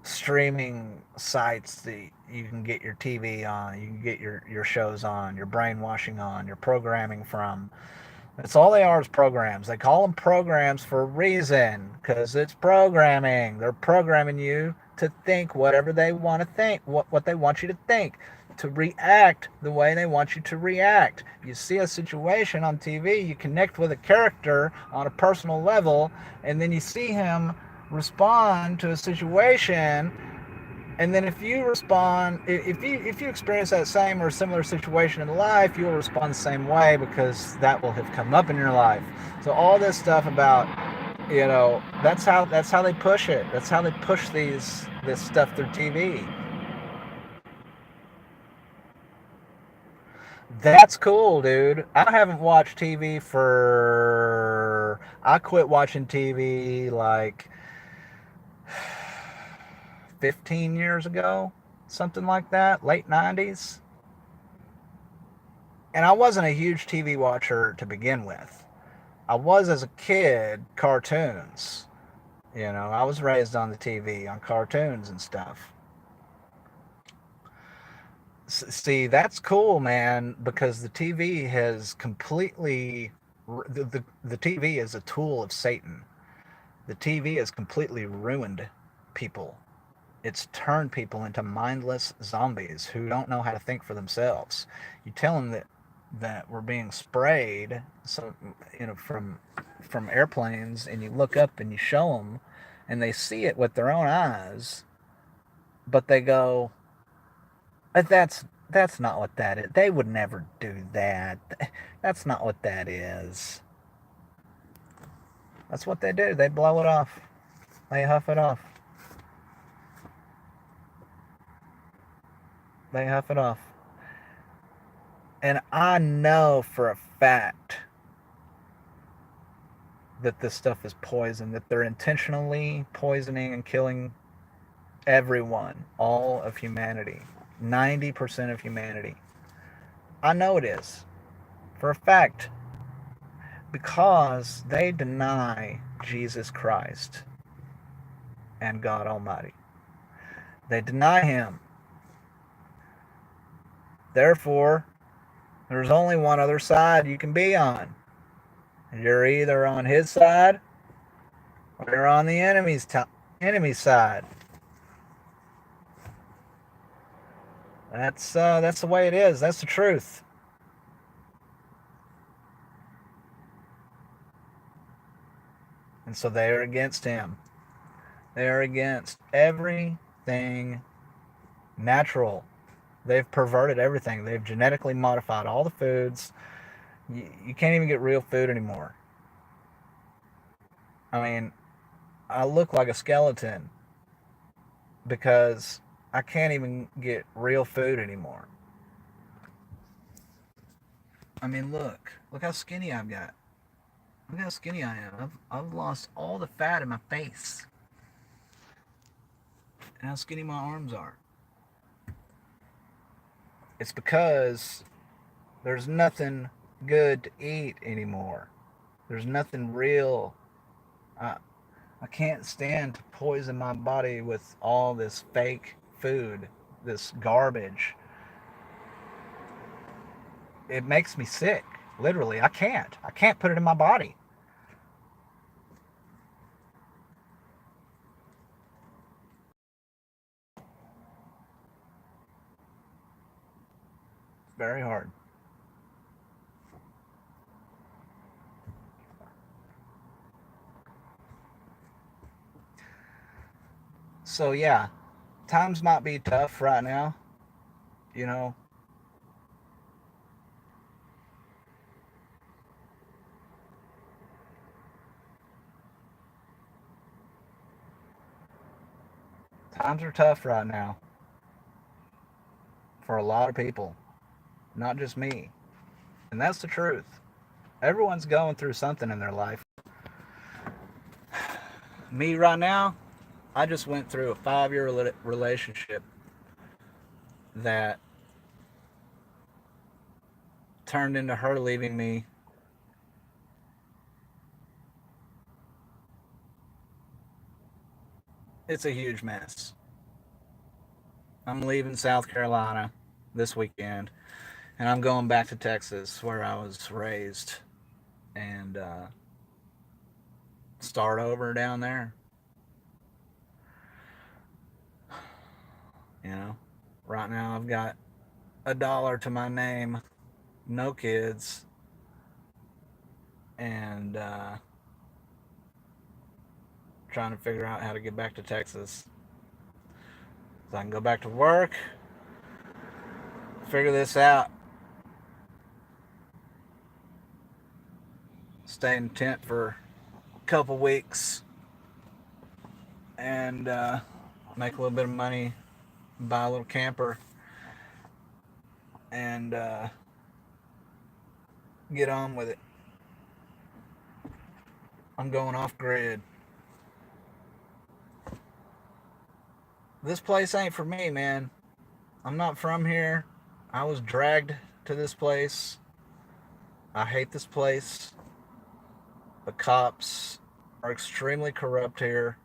streaming sites that you can get your TV on, you can get your shows on, your brainwashing on, your programming from. That's all they are, is programs. They call them programs for a reason, because it's programming. They're programming you to think whatever they want to think, what they want you to think, to react the way they want you to react. You see a situation on TV, you connect with a character on a personal level, and then you see him respond to a situation, and then if you respond, if you experience that same or similar situation in life, you'll respond the same way, because that will have come up in your life. So all this stuff about, that's how they push it. That's how they push this stuff through TV. That's cool, dude. I haven't watched TV for. I quit watching TV like 15 years ago, something like that, late 90s. And I wasn't a huge TV watcher to begin with. I was as a kid, cartoons. I was raised on the TV, on cartoons and stuff. See, that's cool, man, because the TV has completely. The TV is a tool of Satan. The TV has completely ruined people. It's turned people into mindless zombies who don't know how to think for themselves. You tell them that we're being sprayed, so from airplanes, and you look up and you show them, and they see it with their own eyes, but they go, that's not what that is. They would never do that. That's not what that is. That's what they do. They blow it off. They huff it off. They huff it off. And I know for a fact that this stuff is poison, that they're intentionally poisoning and killing everyone, all of humanity, 90% of humanity. I know it is, for a fact, because they deny Jesus Christ and God Almighty. They deny Him. Therefore, there's only one other side you can be on. You're either on His side or you're on the enemy's side. That's the way it is. That's the truth. And so they are against Him. They are against everything natural. They've perverted everything. They've genetically modified all the foods. You can't even get real food anymore. I mean, I look like a skeleton because I can't even get real food anymore. I mean, look how skinny I've got. Look how skinny I am. I've lost all the fat in my face, and how skinny my arms are. It's because there's nothing good to eat anymore. There's nothing real. I, I can't stand to poison my body with all this fake food, this garbage. It makes me sick. Literally, I can't. I can't put it in my body. So yeah, times might be tough right now. You know, times are tough right now for a lot of people, not just me. And that's the truth. Everyone's going through something in their life. Me right now, I just went through a 5 year relationship that turned into her leaving me. It's a huge mess. I'm leaving South Carolina this weekend, and I'm going back to Texas where I was raised and start over down there. You know, right now I've got $1 to my name, no kids, and trying to figure out how to get back to Texas so I can go back to work, figure this out, stay in tent for a couple weeks, and make a little bit of money, buy a little camper, and get on with it. I'm going off grid. This place ain't for me, man. I'm not from here. I was dragged to this place. I hate this place. The cops are extremely corrupt here.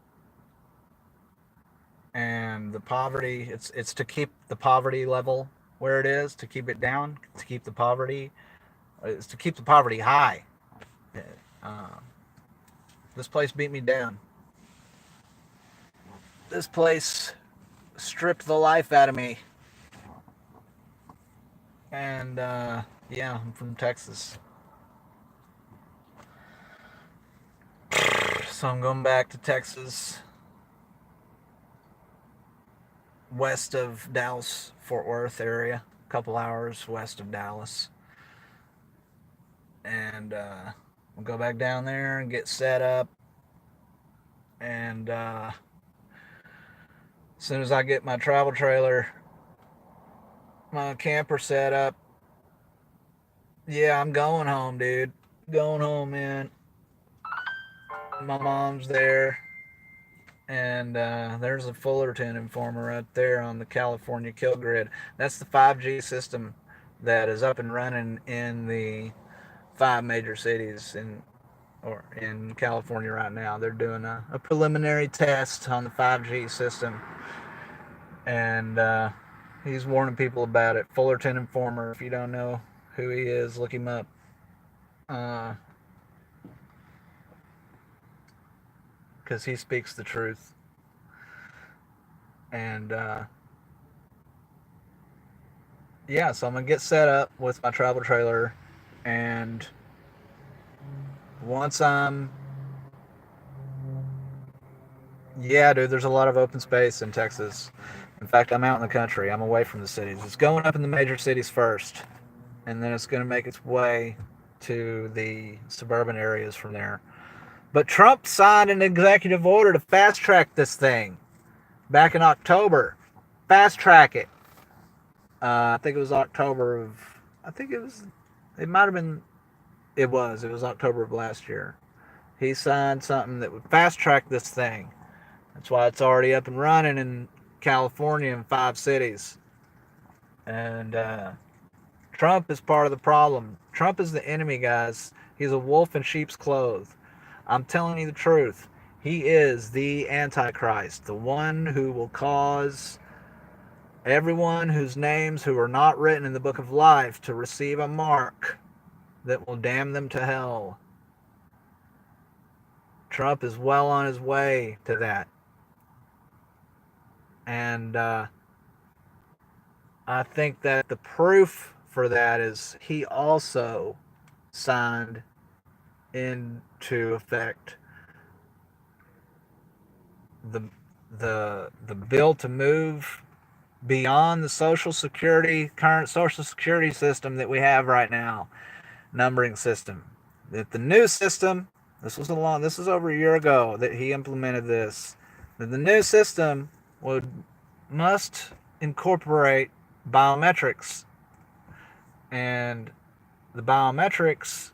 And the poverty, it's to keep the poverty level where it is, to keep it down, to keep the poverty, it's to keep the poverty high. Uh, this place beat me down. This place stripped the life out of me. And yeah, I'm from Texas. So I'm going back to Texas, west of Dallas, Fort Worth area, a couple hours west of Dallas. And we'll go back down there and get set up. And as soon as I get my travel trailer, my camper set up, yeah, I'm going home, dude. Going home, man. My mom's there. And there's a Fullerton informer right there on the California kill grid. That's the 5G system that is up and running in the five major cities in California right now. They're doing a preliminary test on the 5G system, and he's warning people about it. Fullerton informer. If you don't know who he is, look him up. Because he speaks the truth. And yeah, so I'm gonna get set up with my travel trailer, and once I'm yeah, dude, there's a lot of open space in Texas. In fact, I'm out in the country. I'm away from the cities. It's going up in the major cities first, and then it's going to make its way to the suburban areas from there. But Trump signed an executive order to fast track this thing back in October. Fast track it. I think it was October of. I think it was. It might have been. It was. It was October of last year. He signed something that would fast track this thing. That's why it's already up and running in California in five cities. And Trump is part of the problem. Trump is the enemy, guys. He's a wolf in sheep's clothes. I'm telling you the truth. He is the Antichrist, the one who will cause everyone whose names who are not written in the book of life to receive a mark that will damn them to hell. Trump is well on his way to that. And I think that the proof for that is he also signed into effect the the bill to move beyond the current social security system that we have right now, numbering system. That the new system, this was over a year ago that he implemented this. That the new system must incorporate biometrics, and the biometrics,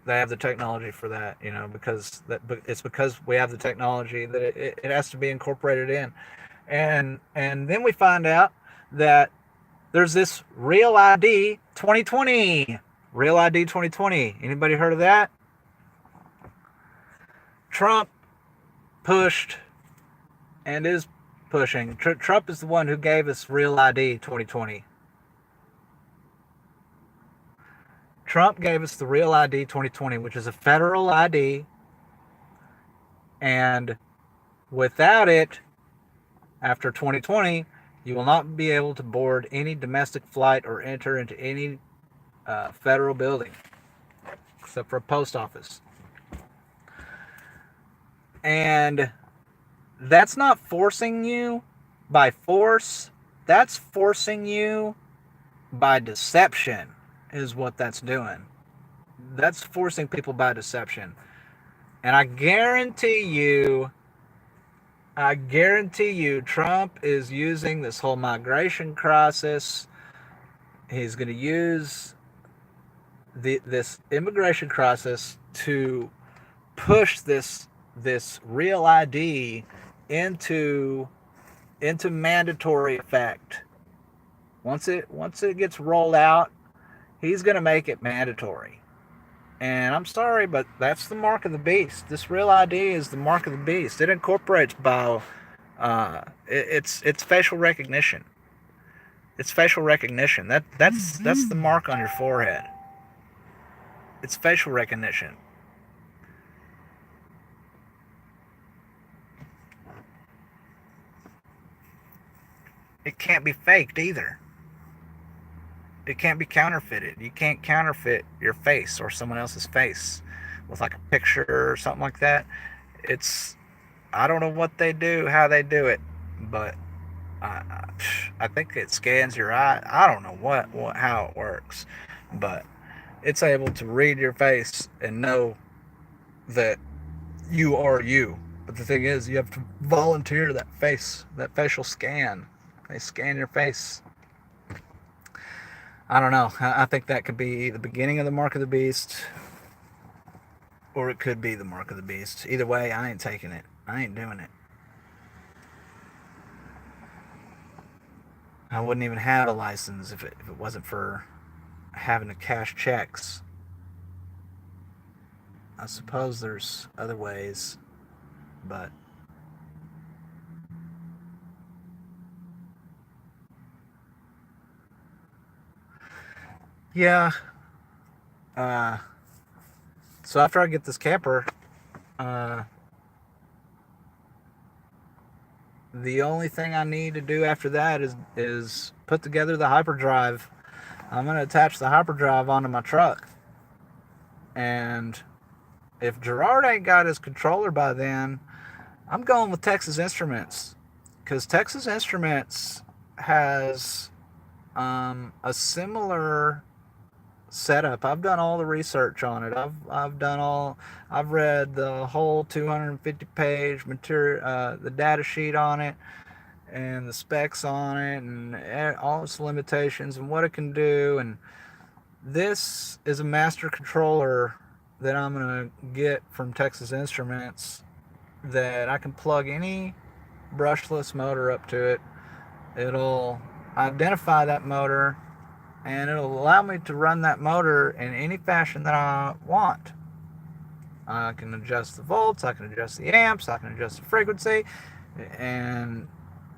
they have the technology for that, because we have the technology that it has to be incorporated in. And then we find out that there's this Real ID 2020. Real ID 2020. Anybody heard of that? Trump pushed and is pushing. Trump is the one who gave us Real ID 2020. Trump gave us the Real ID 2020, which is a federal ID, and without it, after 2020, you will not be able to board any domestic flight or enter into any federal building, except for a post office. And that's not forcing you by force. That's forcing you by deception, is what that's doing. That's forcing people by deception. And I guarantee you, Trump is using this whole migration crisis. He's going to use this immigration crisis to push this Real ID into mandatory effect. Once it gets rolled out, he's going to make it mandatory. And I'm sorry, but that's the mark of the beast. This Real ID is the mark of the beast. It incorporates it's facial recognition. It's facial recognition. That's the mark on your forehead. It's facial recognition. It can't be faked either. It can't be counterfeited. You can't counterfeit your face or someone else's face with like a picture or something like that. I don't know what they do, how they do it, but I think it scans your eye. I don't know how it works, but it's able to read your face and know that you are you. But the thing is, you have to volunteer that facial scan. They scan your face. I don't know. I think that could be the beginning of the mark of the beast, or it could be the mark of the beast. Either way, I ain't taking it. I ain't doing it. I wouldn't even have a license if it wasn't for having to cash checks. I suppose there's other ways, but yeah. Uh, so after I get this camper, uh, the only thing I need to do after that is put together the hyperdrive. I'm going to attach the hyperdrive onto my truck. And if Gerard ain't got his controller by then, I'm going with Texas Instruments. Because Texas Instruments has a similar setup. I've done all the research on it. I've read the whole 250-page material, the data sheet on it, and the specs on it, and all its limitations and what it can do. And this is a master controller that I'm gonna get from Texas Instruments that I can plug any brushless motor up to it. It'll identify that motor, and it'll allow me to run that motor in any fashion that I want. I can adjust the volts, I can adjust the amps, I can adjust the frequency, and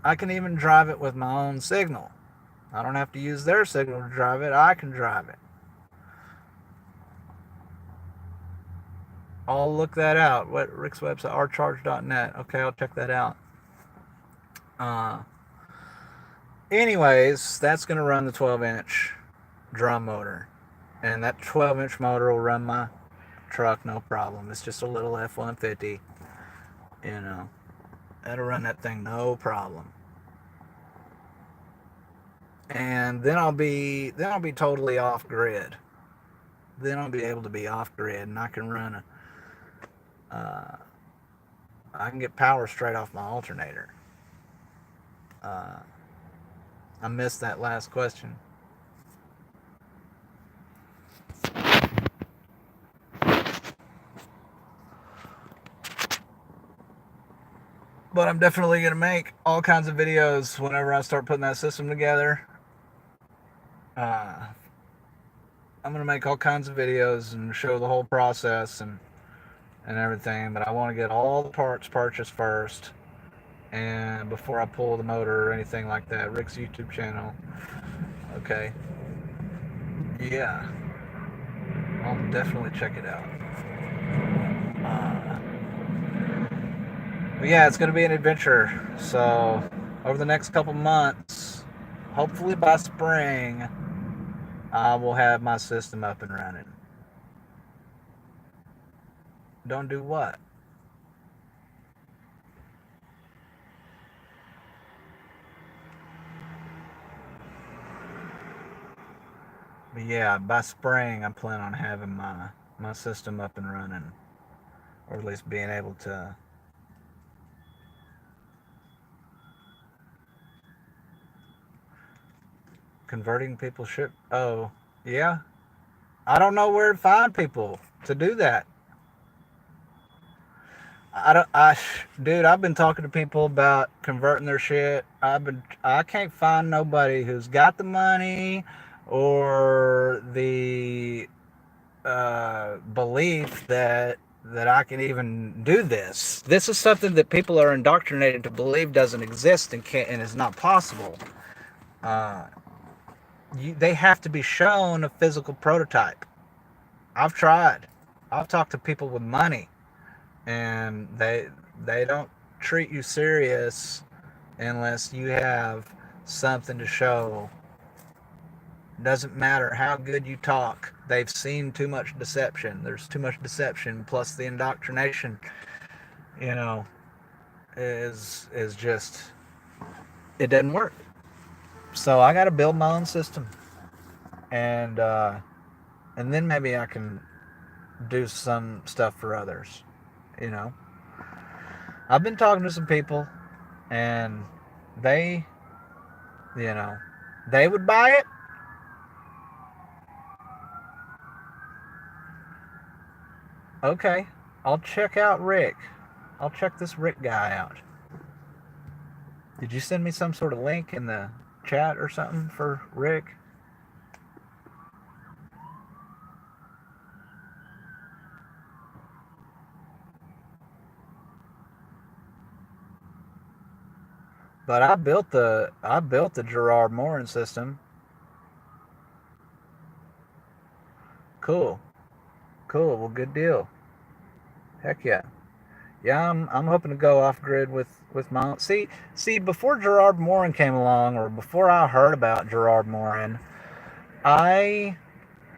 I can even drive it with my own signal. I don't have to use their signal to drive it, I can drive it. I'll look that out. What Rick's website, rcharge.net. Okay, I'll check that out. Anyways, that's going to run the 12-inch drum motor. And that 12-inch motor will run my truck no problem. It's just a little F-150, you know. That'll run that thing no problem. And then I'll be totally off grid. Then I'll be able to be off grid, and I can run uh, I can get power straight off my alternator. Uh, I missed that last question. But I'm definitely going to make all kinds of videos whenever I start putting that system together. Uh, I'm going to make all kinds of videos and show the whole process and everything. But I want to get all the parts purchased first, and before I pull the motor or anything like that. Rick's YouTube channel. Okay. Yeah. I'll definitely check it out. Uh, but yeah, it's going to be an adventure. So over the next couple months, hopefully by spring, I will have my system up and running. Don't do what? But yeah, by spring, I plan on having my system up and running, or at least being able to. Converting people ship. Oh, yeah. I don't know where to find people to do that. I don't. Dude, I've been talking to people about converting their shit. I can't find nobody who's got the money or the belief that I can even do this. This is something that people are indoctrinated to believe doesn't exist and can't and is not possible. Uh, they have to be shown a physical prototype. I've tried. I've talked to people with money, and they don't treat you serious unless you have something to show. Doesn't matter how good you talk. They've seen too much deception. There's too much deception, plus the indoctrination, you know, is just it doesn't work. So I got to build my own system, and and then maybe I can do some stuff for others. You know, I've been talking to some people, and they, you know, they would buy it. Okay, I'll check out Rick. I'll check this Rick guy out. Did you send me some sort of link in the chat or something for Rick? But I built the Gerard Morin system. Cool, cool. Well, good deal. Heck yeah. Yeah, I'm hoping to go off grid with my own. See, before Gerard Morin came along, or before I heard about Gerard Morin, I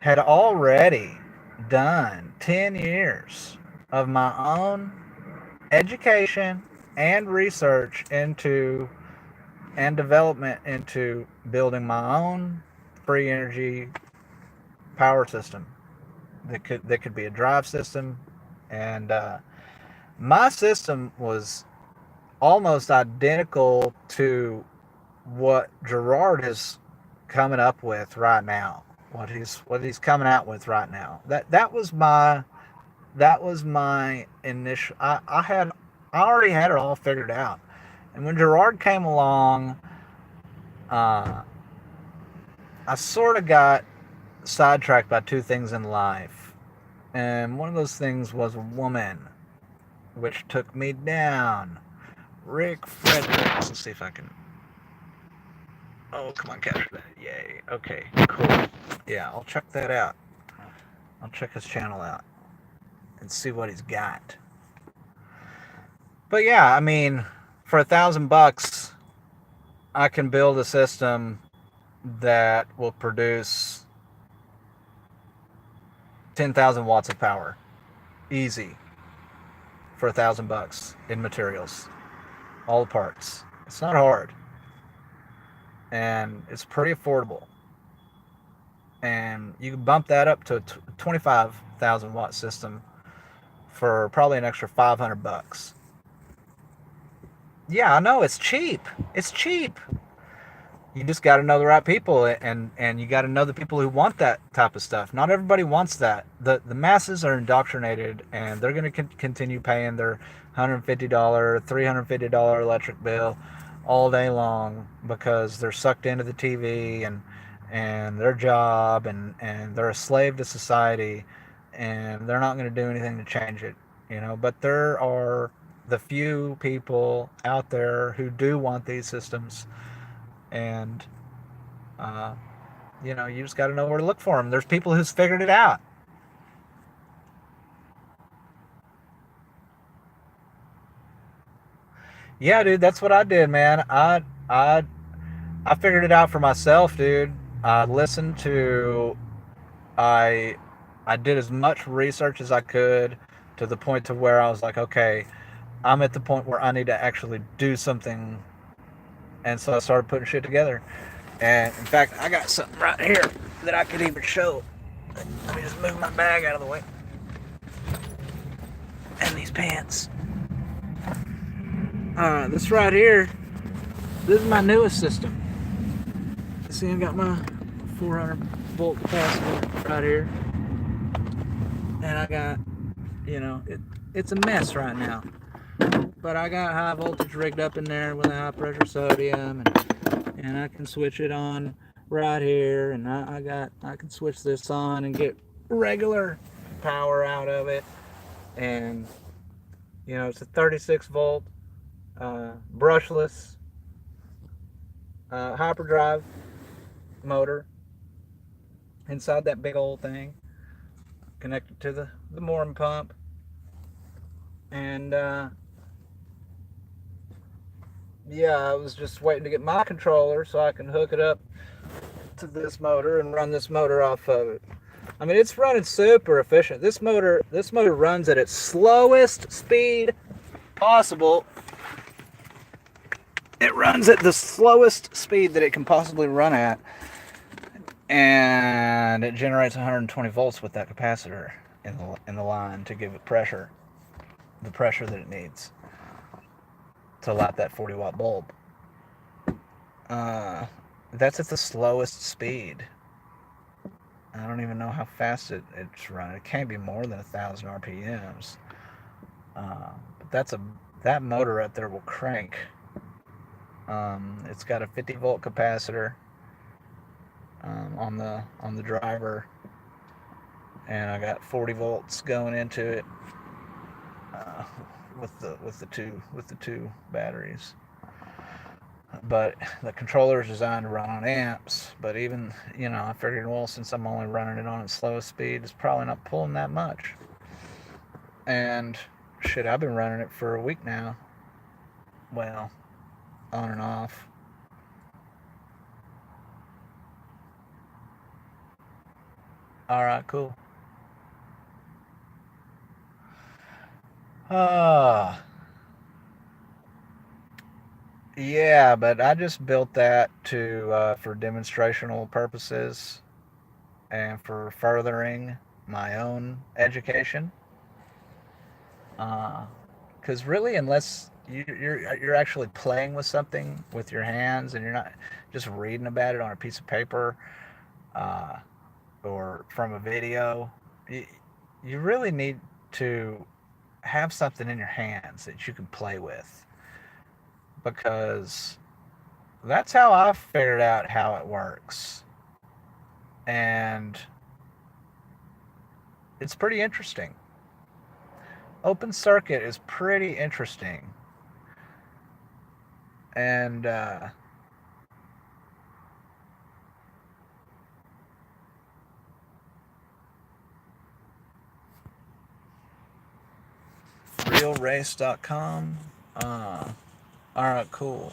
had already done 10 years of my own education and research into and development into building my own free energy power system that could be a drive system, and my system was almost identical to what Gerard is coming up with right now. What he's coming out with right now. That was my initial. I already had it all figured out, and when Gerard came along, uh, I sort of got sidetracked by two things in life, and one of those things was a woman, which took me down. Rick Frederick. Let's see if I can. Oh, come on, capture that. Yay. Okay, cool. Yeah, I'll check that out. I'll check his channel out and see what he's got. But yeah, I mean, for $1,000, I can build a system that will produce 10,000 watts of power, easy, for $1,000 in materials. all the parts. It's not hard, and it's pretty affordable. And you can bump that up to a 25,000 watt system for probably an extra 500 bucks. Yeah, I know it's cheap. It's cheap. You just got to know the right people, and you got to know the people who want that type of stuff. Not everybody wants that. The masses are indoctrinated, and they're going to continue paying their $150, $350 electric bill all day long because they're sucked into the TV and their job, and they're a slave to society, and they're not going to do anything to change it. But there are the few people out there who do want these systems, and uh, you just got to know where to look for them. There's people who's figured it out. Yeah, dude, that's what I did, man. I figured it out for myself, dude. I listened to I I did as much research as I could, to the point to where I was like, okay, I'm at the point where I need to actually do something, and so I started putting shit together. And in fact, I got something right here that I could even show. Let me just move my bag out of the way. And these pants. This right here, this is my newest system. See, I got my 400 volt capacitor right here. And I got, it's a mess right now. But I got high voltage rigged up in there with a high pressure sodium, and I can switch it on right here, and I can switch this on and get regular power out of it. And it's a 36 volt brushless hyperdrive motor inside that big old thing, connected to the Morin pump. And yeah, I was just waiting to get my controller so I can hook it up to this motor and run this motor off of it. I mean, it's running super efficient. This motor runs at its slowest speed possible. It runs at the slowest speed that it can possibly run at, and it generates 120 volts with that capacitor in the line to give it the pressure that it needs to light that 40-watt bulb. That's at the slowest speed. I don't even know how fast it's running. It can't be more than 1,000 RPMs. But that motor right there will crank. It's got a 50 volt capacitor on the driver, and I got 40 volts going into it with the two batteries. But the controller is designed to run on amps. But even I figured, well, since I'm only running it on its slowest speed, it's probably not pulling that much. And shit, I've been running it for a week now. Well, on and off. All right, cool. Uh, yeah, but I just built that to for demonstrational purposes and for furthering my own education. Because really, unless you're actually playing with something with your hands, and you're not just reading about it on a piece of paper uh, or from a video, you really need to have something in your hands that you can play with, because that's how I figured out how it works. And it's pretty interesting. Open circuit is pretty interesting. And realrace.com. All right, cool.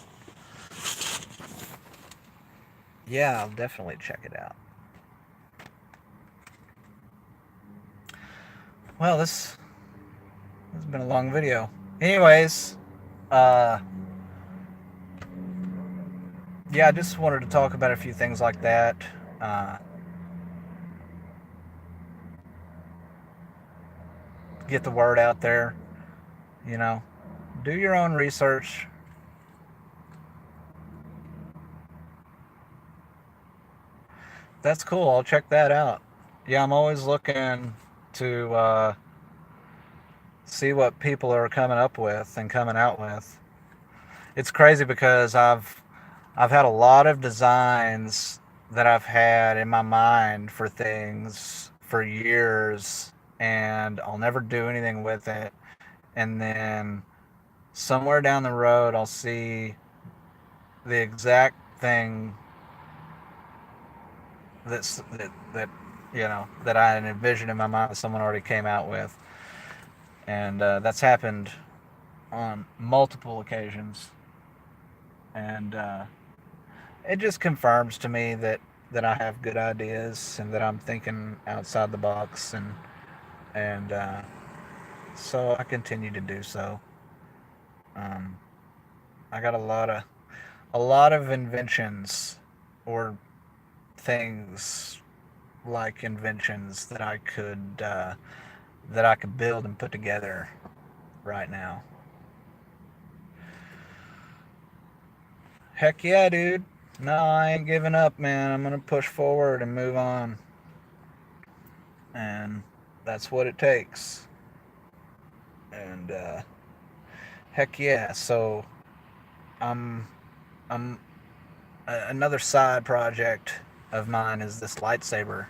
Yeah, I'll definitely check it out. Well, this has been a long video. Anyways, uh, yeah, I just wanted to talk about a few things like that. Uh, get the word out there. You know, do your own research. That's cool. I'll check that out. Yeah, I'm always looking to see what people are coming up with and coming out with. It's crazy because I've had a lot of designs that I've had in my mind for things for years, and I'll never do anything with it. And then somewhere down the road, I'll see the exact thing that that I had envisioned in my mind that someone already came out with, and that's happened on multiple occasions, and it just confirms to me that I have good ideas and that I'm thinking outside the box, and so I continue to do so. Um, I got a lot of inventions or things like inventions that I could build and put together right now. Heck yeah, dude. No, I ain't giving up, man. I'm gonna push forward and move on, and that's what it takes. And heck yeah. So I'm I'm another side project of mine is this lightsaber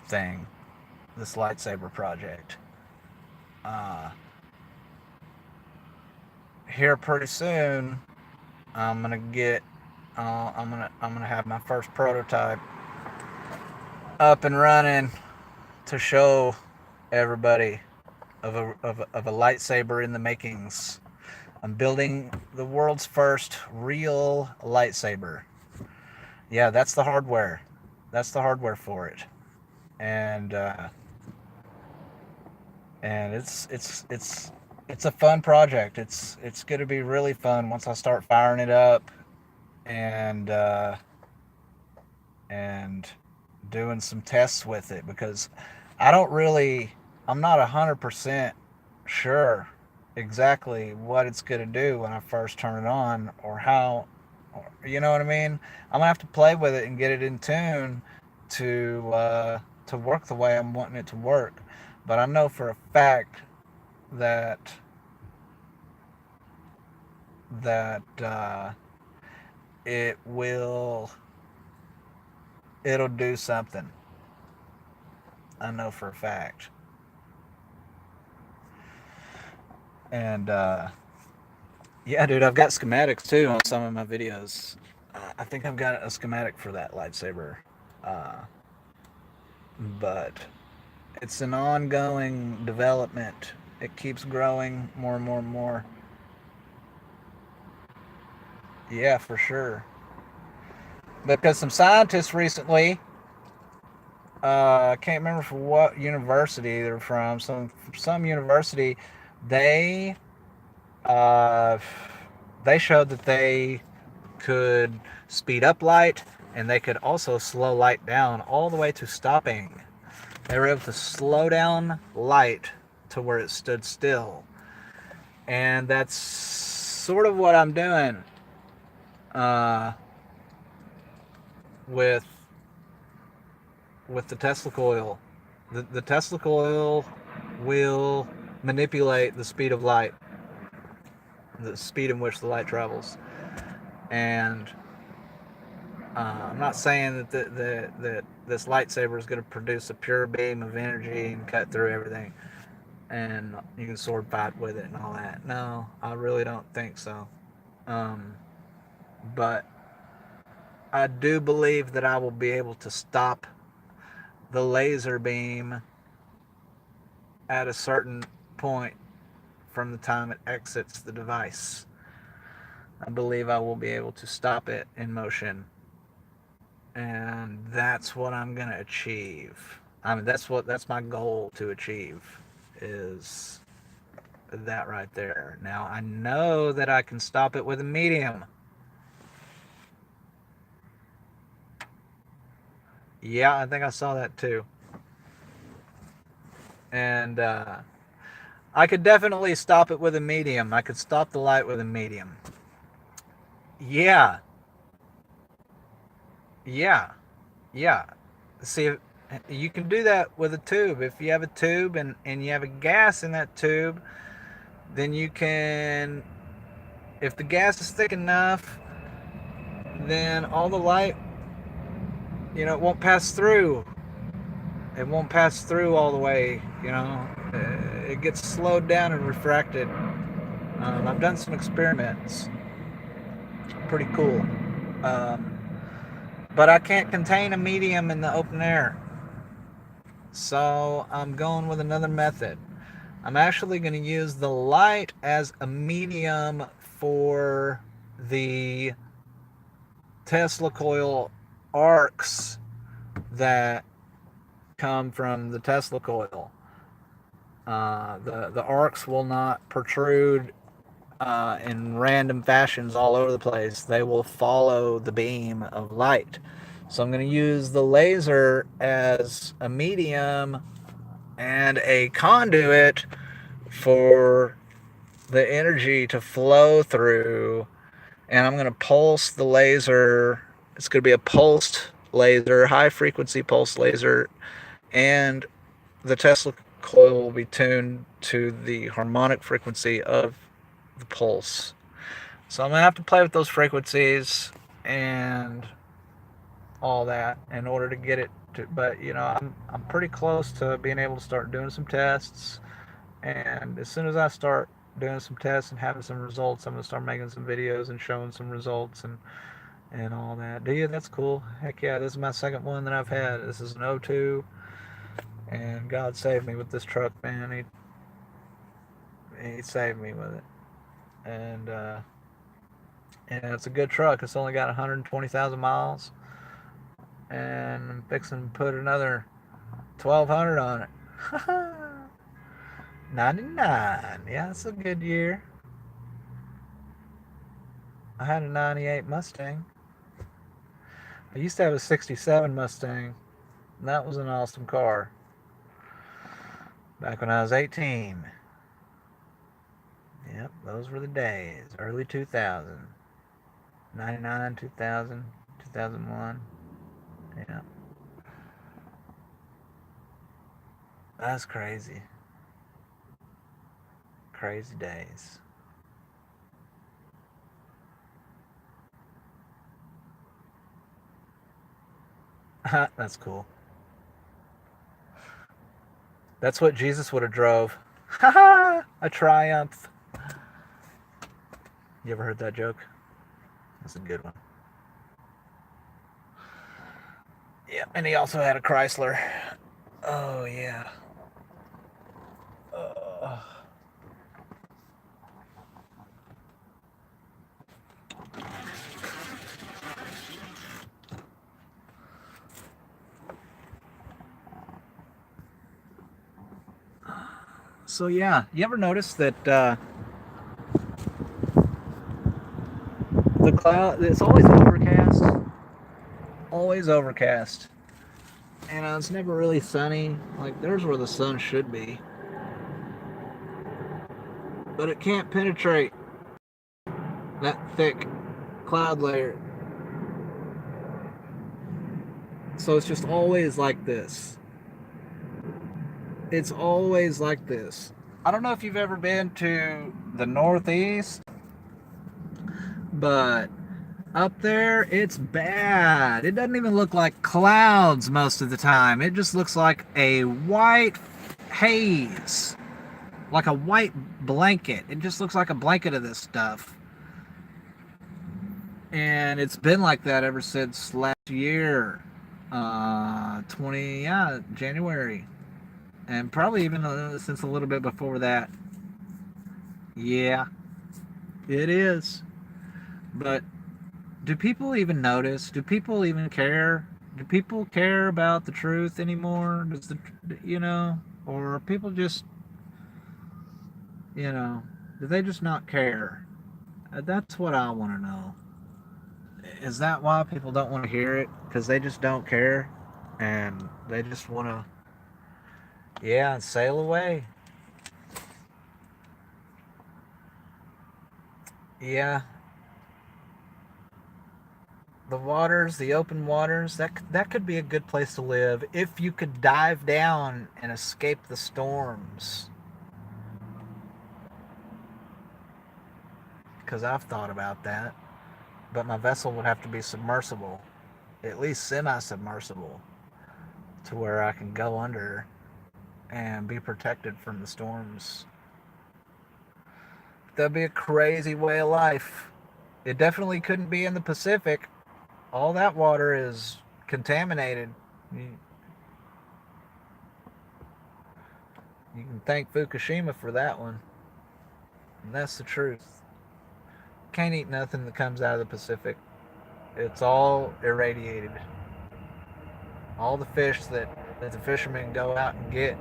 thing. This lightsaber project. Uh, Here pretty soon, I'm gonna get. I'm gonna have my first prototype up and running to show everybody of a lightsaber in the makings. I'm building the world's first real lightsaber. Yeah, that's the hardware. That's the hardware for it, and and it's a fun project. It's gonna be really fun once I start firing it up and and doing some tests with it because I don't really I'm not 100% sure exactly what it's gonna do when I first turn it on or how, you know what I mean. I'm gonna have to play with it and get it in tune to work the way I'm wanting it to work. But I know for a fact that that it will it'll do something. I know for a fact. And yeah, dude, I've got schematics too on some of my videos. I think I've got a schematic for that lightsaber, uh, but it's an ongoing development. It keeps growing more and more and more. Yeah, for sure. Because some scientists recently, I can't remember from what university they're from. Some university, they uh, they showed that they could speed up light and they could also slow light down all the way to stopping. They were able to slow down light to where it stood still, and that's sort of what I'm doing uh, with the Tesla coil. The Tesla coil will manipulate the speed of light, the speed in which the light travels. And I'm not saying that this lightsaber is going to produce a pure beam of energy and cut through everything, and you can sword fight with it and all that. No, I really don't think so. Um, but I do believe that I will be able to stop the laser beam at a certain point from the time it exits the device. I believe I will be able to stop it in motion, and that's what I'm gonna achieve. I mean, that's my goal to achieve is that right there. Now I know that I can stop it with a medium. Yeah, I think I saw that too. And I could definitely stop it with a medium. I could stop the light with a medium. Yeah, yeah, yeah. See, you can do that with a tube. If you have a tube and you have a gas in that tube, then you can, if the gas is thick enough, then all the light, it won't pass through. It won't pass through all the way, It gets slowed down and refracted. I've done some experiments. Pretty cool. Um, but I can't contain a medium in the open air. So I'm going with another method. I'm actually going to use the light as a medium for the Tesla coil arcs that come from the Tesla coil. The arcs will not protrude in random fashions all over the place. They will follow the beam of light. So I'm going to use the laser as a medium and a conduit for the energy to flow through. And I'm going to pulse the laser. It's going to be a pulsed laser, high frequency pulse laser, and the Tesla coil will be tuned to the harmonic frequency of the pulse. So I'm gonna have to play with those frequencies and all that in order to get it to. But I'm pretty close to being able to start doing some tests. And as soon as I start doing some tests and having some results, I'm gonna start making some videos and showing some results and all that. Do you? That's cool. Heck yeah! This is my second one that I've had. This is an O2, and God saved me with this truck, man. He saved me with it, and it's a good truck. It's only got 120,000 miles, and I'm fixing to put another 1,200 on it. 99. Yeah, it's a good year. I had a 98 Mustang. I used to have a 67 Mustang, and that was an awesome car back when I was 18. Yep, those were the days. Early 2000. 99, 2000, 2001. Yeah, that's crazy. Crazy days. That's cool. That's what Jesus would have drove. A Triumph. You ever heard that joke? That's a good one. Yeah, and he also had a Chrysler. Oh yeah. Uh, so yeah, you ever notice that the cloud? It's always overcast. Always overcast. And it's never really sunny. Like there's where the sun should be, but it can't penetrate that thick cloud layer. So it's just always like this. It's always like this. I don't know if you've ever been to the Northeast, but up there it's bad. It doesn't even look like clouds most of the time. It just looks like a white haze, like a white blanket. It just looks like a blanket of this stuff. And it's been like that ever since last year, 20, yeah, January, and probably even since a little bit before that. Yeah, it is. But do people even notice? Do people even care? Do people care about the truth anymore? Does or are people just, do they just not care? That's what I want to know. Is that why people don't want to hear it? Because they just don't care? and they just want to, yeah, sail away. Yeah, the waters, the open waters, that could be a good place to live if you could dive down and escape the storms. Because I've thought about that, but my vessel would have to be submersible, at least semi-submersible, to where I can go under and be protected from the storms. That'd be a crazy way of life. It definitely couldn't be in the Pacific. All that water is contaminated. You can thank Fukushima for that one. And that's the truth. Can't eat nothing that comes out of the Pacific. It's all irradiated. All the fish that the fishermen go out and get,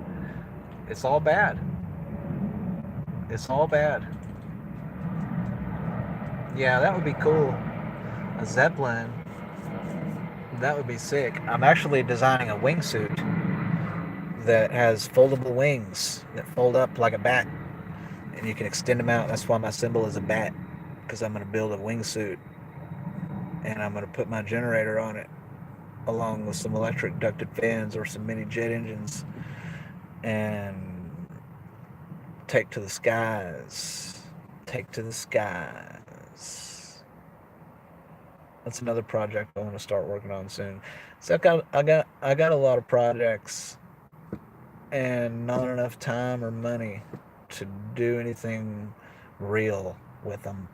it's all bad. It's all bad. Yeah, that would be cool. A Zeppelin, that would be sick. I'm actually designing a wingsuit that has foldable wings that fold up like a bat, and you can extend them out. That's why my symbol is a bat, because I'm going to build a wingsuit, and I'm going to put my generator on it, along with some electric ducted fans or some mini jet engines, and take to the skies. Take to the skies. That's another project I want to start working on soon. So I got a lot of projects and not enough time or money to do anything real with them.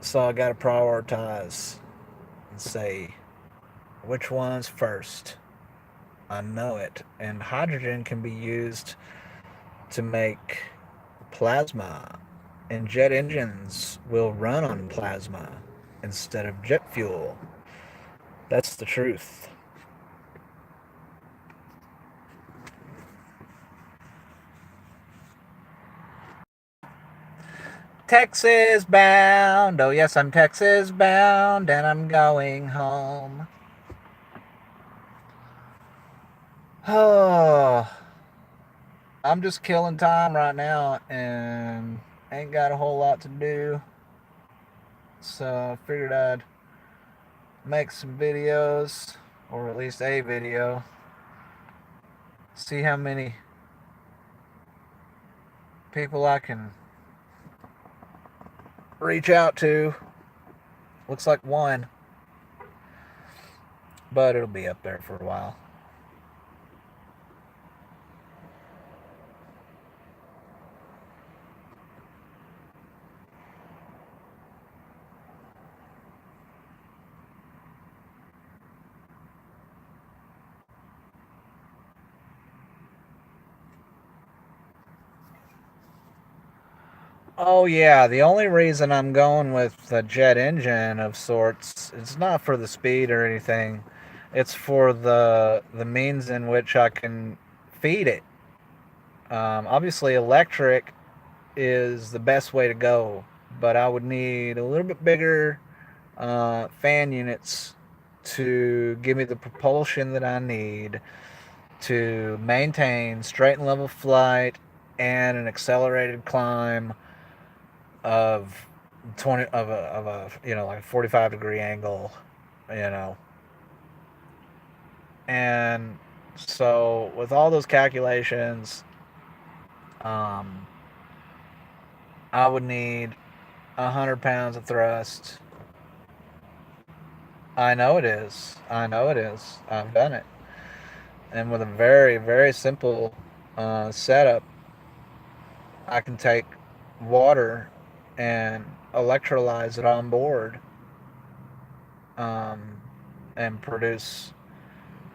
So I got to prioritize and say which one's first. I know it. And hydrogen can be used to make plasma, and jet engines will run on plasma instead of jet fuel. That's the truth. Texas bound. Oh, yes, I'm Texas bound, and I'm going home. Oh, I'm just killing time right now and ain't got a whole lot to do. So I figured I'd make some videos, or at least a video. See how many people I can reach out to. Looks like one, but it'll be up there for a while. Oh yeah, the only reason I'm going with a jet engine of sorts, it's not for the speed or anything. It's for the means in which I can feed it. Obviously, electric is the best way to go, but I would need a little bit bigger fan units to give me the propulsion that I need to maintain straight and level flight and an accelerated climb of 20 of a like a 45-degree angle, you know. And so with all those calculations, um, I would need 100 pounds of thrust. I know it is. I know it is. I've done it. And with a very, very simple setup, I can take water and electrolyze it on board, um, and produce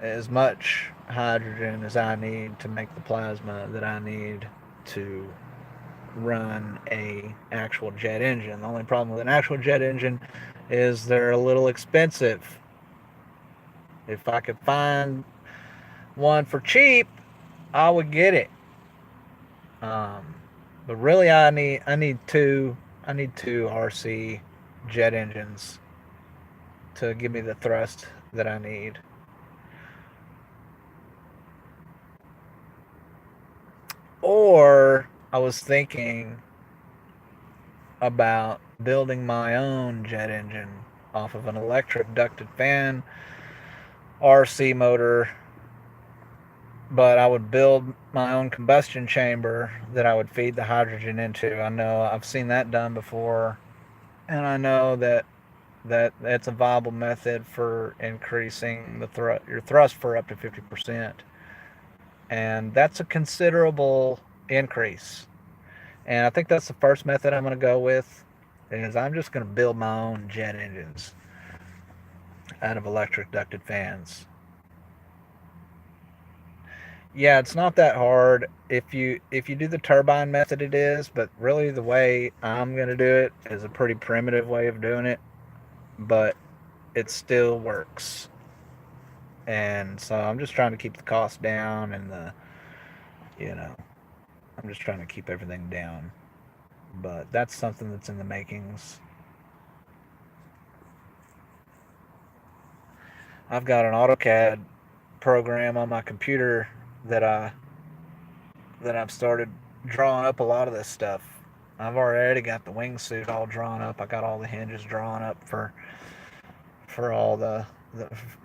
as much hydrogen as I need to make the plasma that I need to run a actual jet engine. The only problem with an actual jet engine is they're a little expensive. If I could find one for cheap, I would get it. Um, but really, I need two RC jet engines to give me the thrust that I need. Or I was thinking about building my own jet engine off of an electric ducted fan RC motor, but I would build my own combustion chamber that I would feed the hydrogen into. I know I've seen that done before, and I know that that's a viable method for increasing your thrust for up to 50%, and that's a considerable increase. And I think that's the first method I'm going to go with. Is I'm just going to build my own jet engines out of electric ducted fans. Yeah, it's not that hard. If you do the turbine method, it is. But really, the way I'm going to do it is a pretty primitive way of doing it, but it still works. And so I'm just trying to keep the cost down, and you know I'm just trying to keep everything down. But that's something that's in the makings. I've got an AutoCAD program on my computer that I that I've started drawing up a lot of this stuff. I've already got the wingsuit all drawn up. I got all the hinges drawn up for all the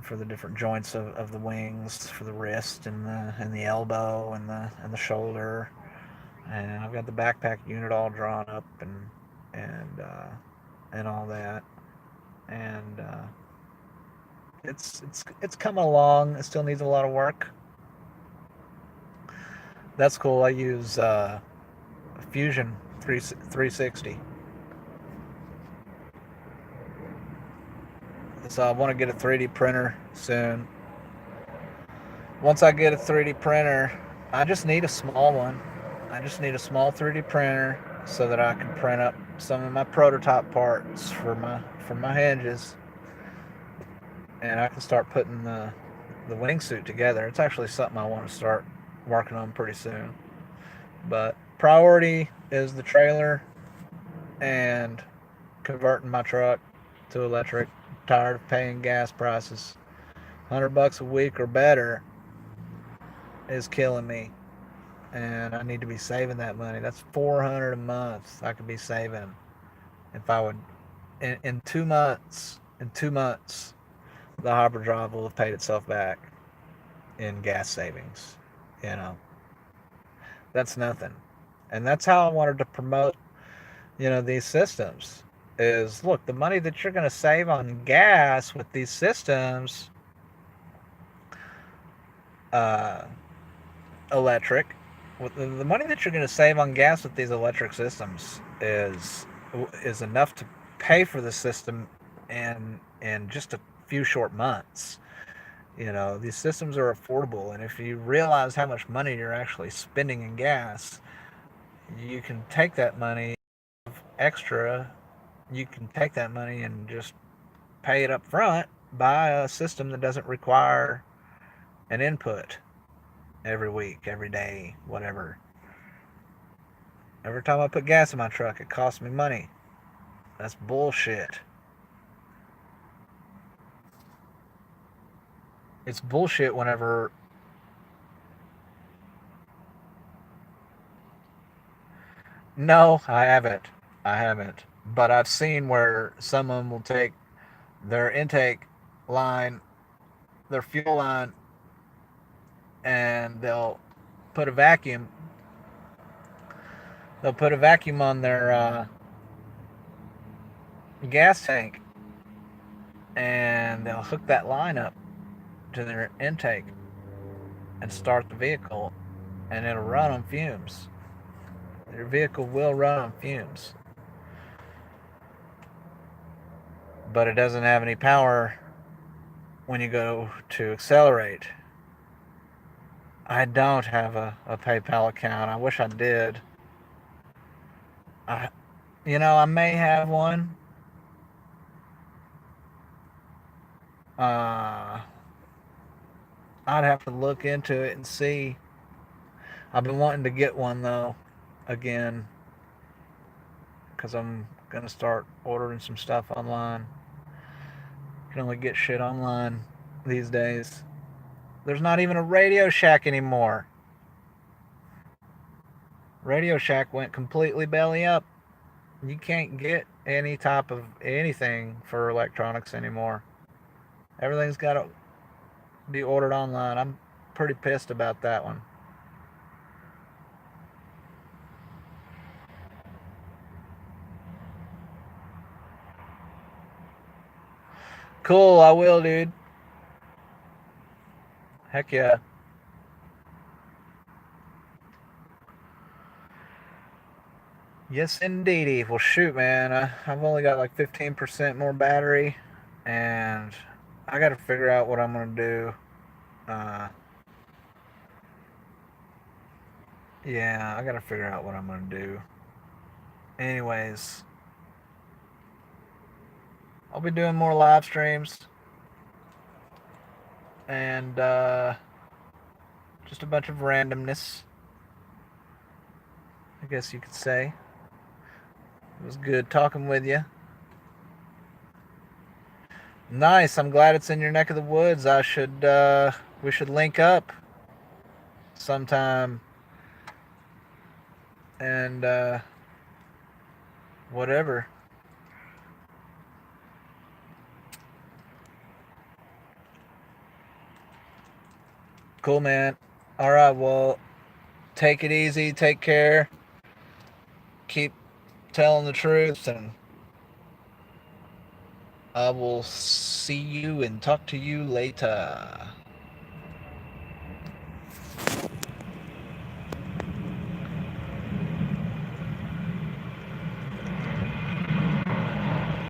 for the different joints of the wings, for the wrist and the elbow and the shoulder. And I've got the backpack unit all drawn up and and all that. And it's coming along. It still needs a lot of work. That's cool. I use Fusion 360. So I want to get a 3D printer soon. Once I get a 3D printer, I just need a small one. I just need a small 3D printer so that I can print up some of my prototype parts for my hinges, and I can start putting the wingsuit together. It's actually something I want to start working on pretty soon. But priority is the trailer and converting my truck to electric. Tired of paying gas prices. $100 a week or better is killing me, and I need to be saving that money. That's 400 a month I could be saving if I would. In 2 months, the hyperdrive will have paid itself back in gas savings. You know, that's nothing, and that's how I wanted to promote. These systems is look the money that you're going to save on gas with these systems, uh, electric. The money that you're going to save on gas with these electric systems is enough to pay for the system in just a few short months. These systems are affordable, and if you realize how much money you're actually spending in gas, you can take that money extra. You can take that money and just pay it up front. Buy a system that doesn't require an input every week, every day, whatever. Every time I put gas in my truck, it costs me money. That's bullshit. It's bullshit whenever. No, I haven't. I haven't. But I've seen where someone will take their intake line, their fuel line, and put a vacuum. They'll put a vacuum on their gas tank, and they'll hook that line up to their intake and start the vehicle, and it'll run on fumes. Your vehicle will run on fumes, but it doesn't have any power when you go to accelerate. I don't have a PayPal account. I wish I did. I, I may have one. Uh, I'd have to look into it and see. I've been wanting to get one though, again, because I'm gonna start ordering some stuff online. can only get shit online these days. There's not even a Radio Shack anymore. Radio Shack went completely belly up. You can't get any type of anything for electronics anymore. Everything's got to be ordered online. I'm pretty pissed about that one. Cool, I will, dude. Heck yeah. Yes, indeedy. Well, shoot, man. I've only got like 15% more battery, and I got to figure out what I'm going to do. Uh, yeah, I got to figure out what I'm going to do. Anyways, I'll be doing more live streams and just a bunch of randomness, I guess you could say. It was good talking with you. Nice. I'm glad it's in your neck of the woods. We should link up sometime and whatever. Cool, man. All right. Well, take it easy. Take care. Keep telling the truth, and I will see you and talk to you later.